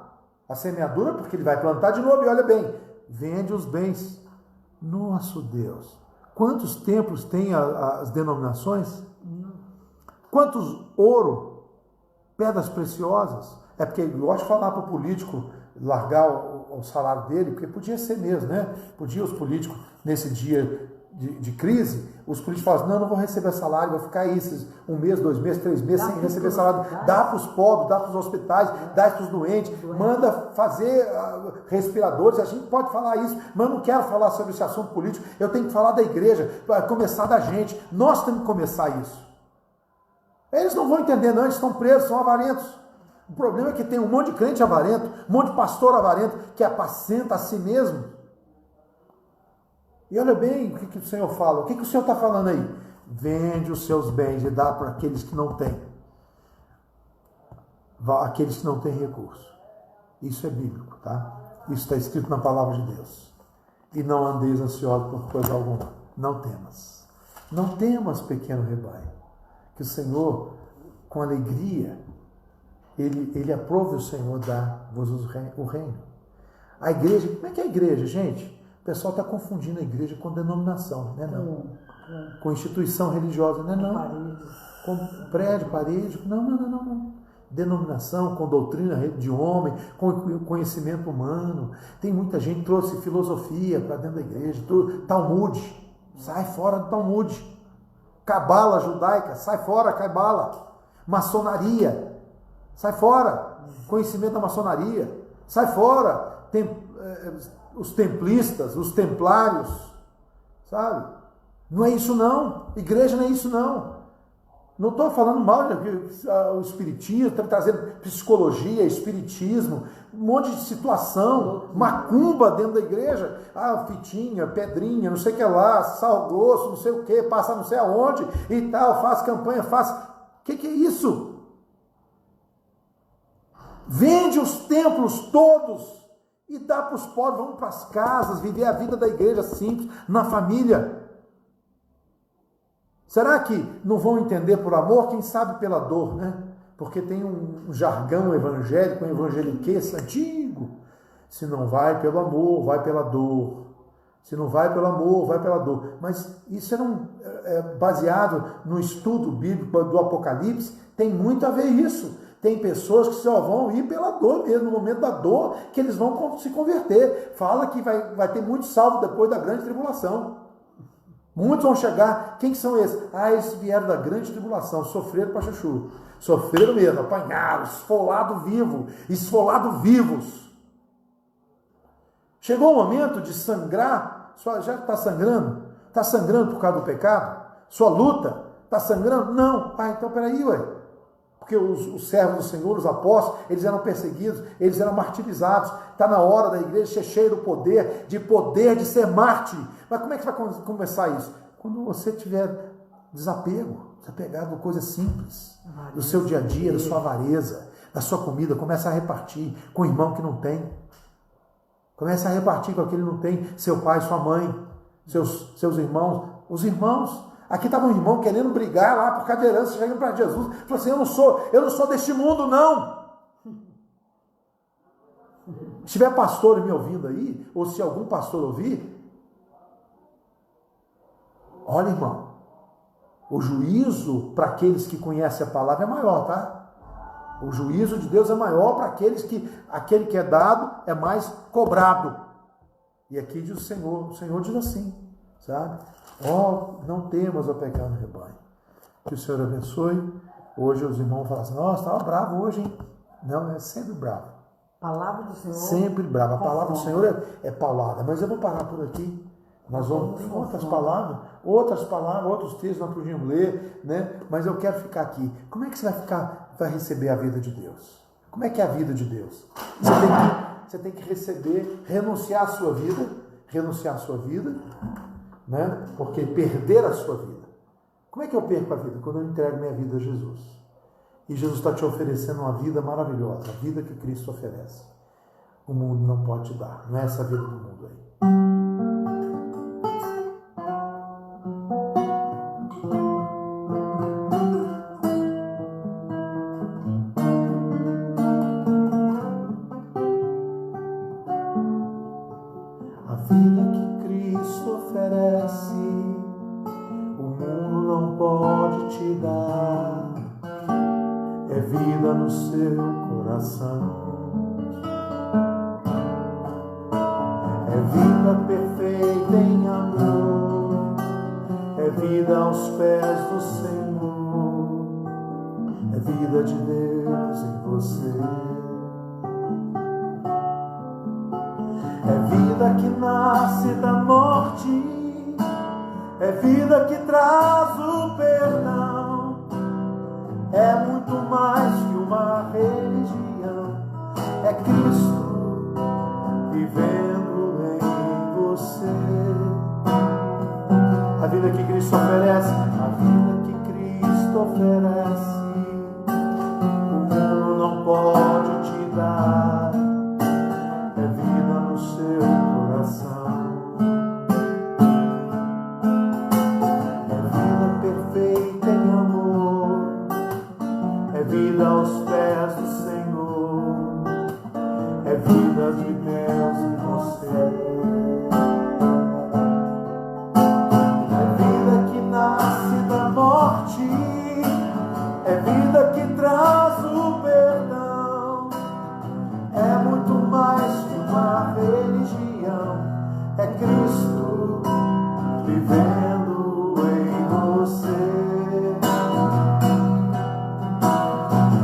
A semeadura porque ele vai plantar de novo e olha bem, vende os bens. Nosso Deus, quantos templos tem as denominações? Quantos ouro, pedras preciosas? É porque eu gosto de falar para o político largar o salário dele, porque podia ser mesmo, né? Podia os políticos, nesse dia de crise, os políticos falam, não vou receber salário, vou ficar aí um mês, 2 meses, 3 meses sem receber salário. Dá para os pobres, dá para os hospitais, dá para os doentes, manda fazer respiradores. A gente pode falar isso, mas eu não quero falar sobre esse assunto político. Eu tenho que falar da igreja, para começar da gente. Nós temos que começar isso. Eles não vão entender, não, eles estão presos, são avarentos. O problema é que tem um monte de crente avarento, um monte de pastor avarento, que apacenta a si mesmo. E olha bem o que o Senhor fala. O que o Senhor está falando aí? Vende os seus bens e dá para aqueles que não têm. Aqueles que não têm recurso. Isso é bíblico, tá? Isso está escrito na palavra de Deus. E não andeis ansiosos por coisa alguma. Não temas. Não temas, pequeno rebanho. Que o Senhor, com alegria, Ele aprove o Senhor dar-vos o reino. A igreja, como é que é a igreja, gente? O pessoal está confundindo a igreja com denominação, né? Não. Com instituição religiosa, né? Não. Com prédio, parede, não. Denominação, com doutrina de homem, com conhecimento humano. Tem muita gente que trouxe filosofia para dentro da igreja, Talmud, sai fora do Talmud. Cabala judaica, sai fora, cabala. Maçonaria, sai fora. Conhecimento da maçonaria, sai fora. Os templistas, os templários, sabe? Não é isso não. Igreja não é isso não. Não estou falando mal o espiritismo, está trazendo psicologia, espiritismo, um monte de situação, macumba dentro da igreja, fitinha, pedrinha, não sei o que lá, sal grosso, não sei o que, passa não sei aonde e tal, faz campanha, faz... O que é isso? Vende os templos todos e dá para os pobres, vamos para as casas, viver a vida da igreja simples, na família. Será que não vão entender por amor? Quem sabe pela dor, né? Porque tem um jargão evangélico, um evangeliquez antigo. Se não vai pelo amor, vai pela dor. Se não vai pelo amor, vai pela dor. Mas isso é baseado no estudo bíblico do Apocalipse, tem muito a ver isso. Tem pessoas que só vão ir pela dor mesmo, no momento da dor, que eles vão se converter. Fala que vai ter muito salvo depois da grande tribulação. Muitos vão chegar, quem que são esses? Esses vieram da grande tribulação, sofreram para chuchu. Sofreram mesmo, apanharam, esfolado vivos. Chegou o momento de sangrar, já está sangrando? Está sangrando por causa do pecado? Sua luta está sangrando? Não. Então peraí, ué. Porque os servos do Senhor, os apóstolos, eles eram perseguidos, eles eram martirizados. Está na hora da igreja ser cheia do poder de ser mártir. Mas como é que vai começar isso? Quando você tiver desapego, desapegado com coisas simples, do seu dia a dia, da sua avareza, da sua comida, começa a repartir com o irmão que não tem. Começa a repartir com aquele que não tem, seu pai, sua mãe, seus irmãos, os irmãos. Aqui estava um irmão querendo brigar lá por causa de herança, chegando para Jesus. Falou assim, eu não sou deste mundo, não. Se tiver pastor me ouvindo aí, ou se algum pastor ouvir, olha, irmão, o juízo para aqueles que conhecem a palavra é maior, tá? O juízo de Deus é maior para aquele que é dado é mais cobrado. E aqui diz o Senhor diz assim, sabe? Não temas, ó pequeno rebanho. Que o Senhor abençoe. Hoje os irmãos falam assim, nossa, estava bravo hoje, hein? Não, é sempre bravo. Palavra do Senhor. Sempre bravo. A palavra do Senhor é paulada. Mas eu vou parar por aqui. Nós vamos ter outras palavras, outros textos nós podíamos ler, né? Mas eu quero ficar aqui. Como é que você vai receber a vida de Deus? Como é que é a vida de Deus? Você tem que receber, renunciar à sua vida, né? Porque perder a sua vida. Como é que eu perco a vida? Quando eu entrego minha vida a Jesus. E Jesus está te oferecendo uma vida maravilhosa, a vida que Cristo oferece. O mundo não pode te dar, não é essa vida do mundo aí. vida no seu coração. É vida perfeita em amor, é vida aos pés do Senhor, é vida de Deus em você. É vida que nasce da morte, é vida que traz o perdão, é muito mais que uma religião, é Cristo vivendo em você. A vida que Cristo oferece, a vida que Cristo oferece, o mundo não pode te dar. É vida no seu coração, é vida perfeita em amor, é vida aos pés do Senhor, é vida de Deus em você. É vida que nasce da morte, é vida que traz o perdão, é muito mais que uma religião, é Cristo vivendo em você.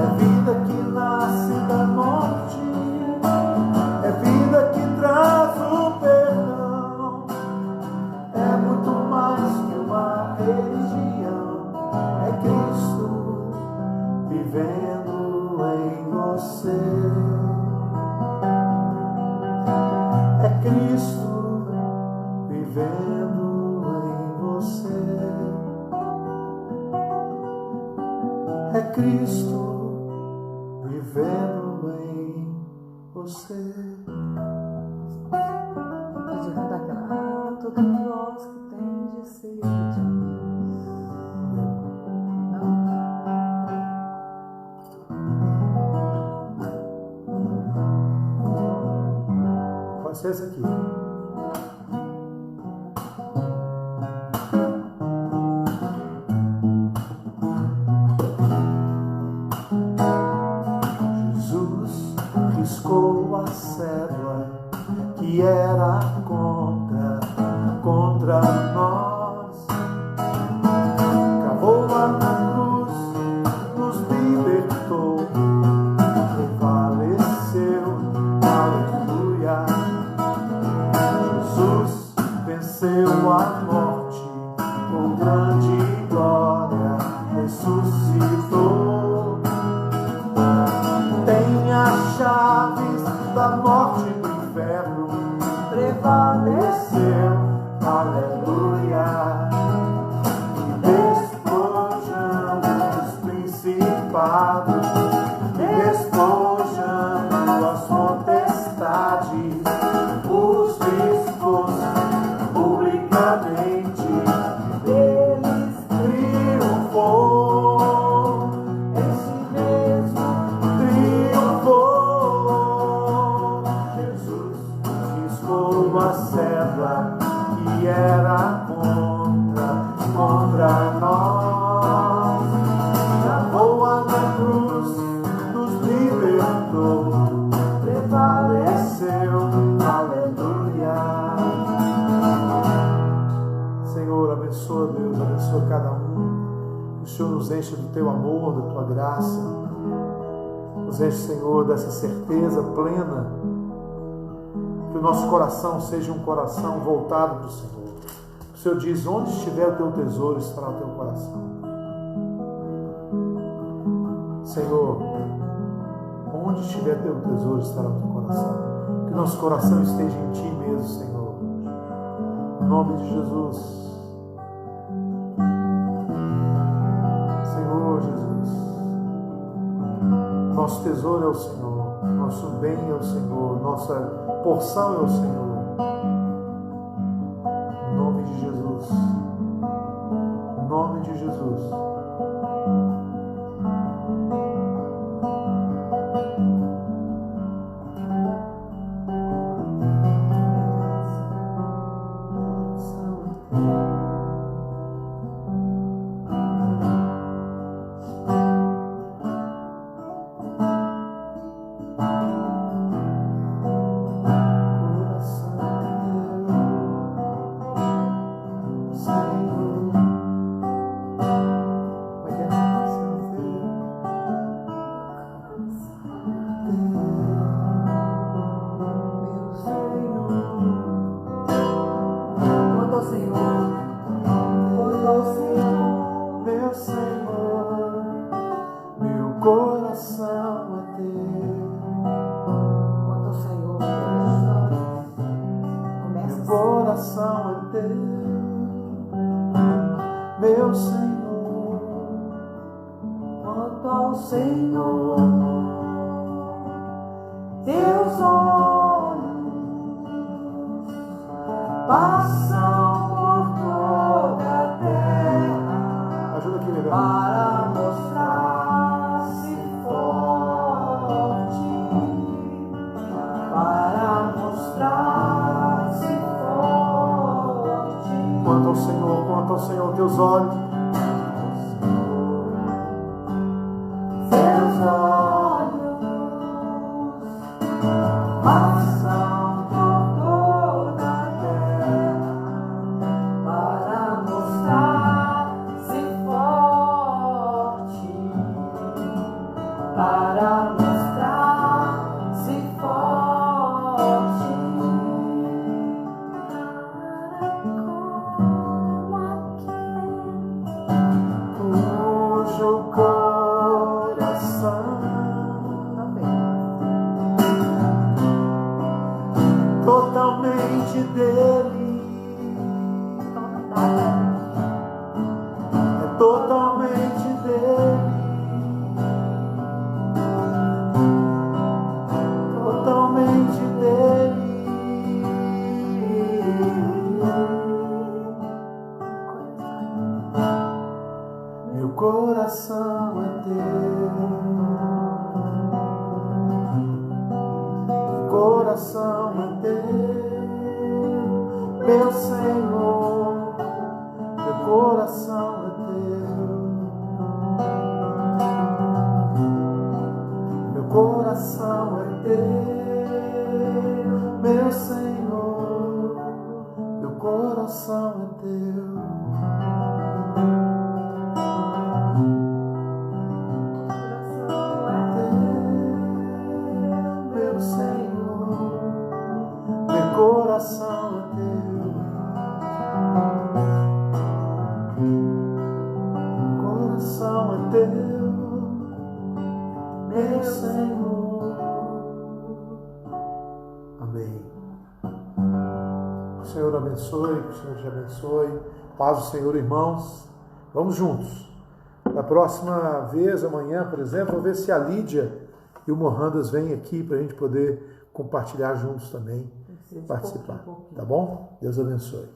É vida que nasce da morte, é vida que traz o perdão, é muito mais que uma religião, é Cristo vivendo em você. É Cristo vivendo em você. É Cristo vivendo em você. Pode cantar aquela. Toda voz que tem de sede. Não? Pode ser essa aqui. Jesus riscou a cédula que era contra nós. Cravou-a na cruz, nos libertou, prevaleceu, aleluia. Jesus venceu a morte com grande glória, ressuscitou. Tem as chaves da morte e do inferno, prevaleceu, aleluia. Despojando os principados, despojando as potestades, os bispos publicamente, deles triunfou, em si mesmo triunfou. Jesus riscou a cédula que era contra nós. Cravou-a na cruz, nos libertou, prevaleceu, aleluia. Senhor, abençoa, Deus, abençoa cada um. Que o Senhor nos enche do teu amor, da tua graça. Nos enche, Senhor, dessa certeza plena. Que o nosso coração seja um coração voltado para o Senhor. O Senhor diz: onde estiver o teu tesouro, estará o teu coração. Senhor, onde estiver teu tesouro, estará o teu coração. Que nosso coração esteja em Ti mesmo, Senhor. Em nome de Jesus. Senhor Jesus. Nosso tesouro é o Senhor. Nosso bem é o Senhor. Nossa porção é o Senhor. Em nome de Jesus. Em nome de Jesus. coração é teu. Quando o Senhor começa Meu coração é teu, meu Senhor. quanto ao Senhor, teus olhos passam por toda a terra Ajuda aqui, legal. para mostrar-se forte, para mostrar-se forte. Quanto ao Senhor, teus olhos. Seus olhos passam por toda a terra para mostrar-se forte, para mostrar-se forte. Cujo coração totalmente dele, é totalmente dele, totalmente dele. Meu coração é teu, meu coração é teu, meu Senhor, meu coração é teu, meu coração é teu, meu Senhor, meu coração é teu. Meu Senhor, meu coração é teu, coração é teu, meu Senhor. Amém. Que o Senhor abençoe, que o Senhor te abençoe. Paz do Senhor, irmãos. Vamos juntos. Na próxima vez, amanhã, por exemplo, vou ver se a Lídia e o Mohandas vêm aqui para a gente poder compartilhar juntos também, participar. Tá bom? Deus abençoe.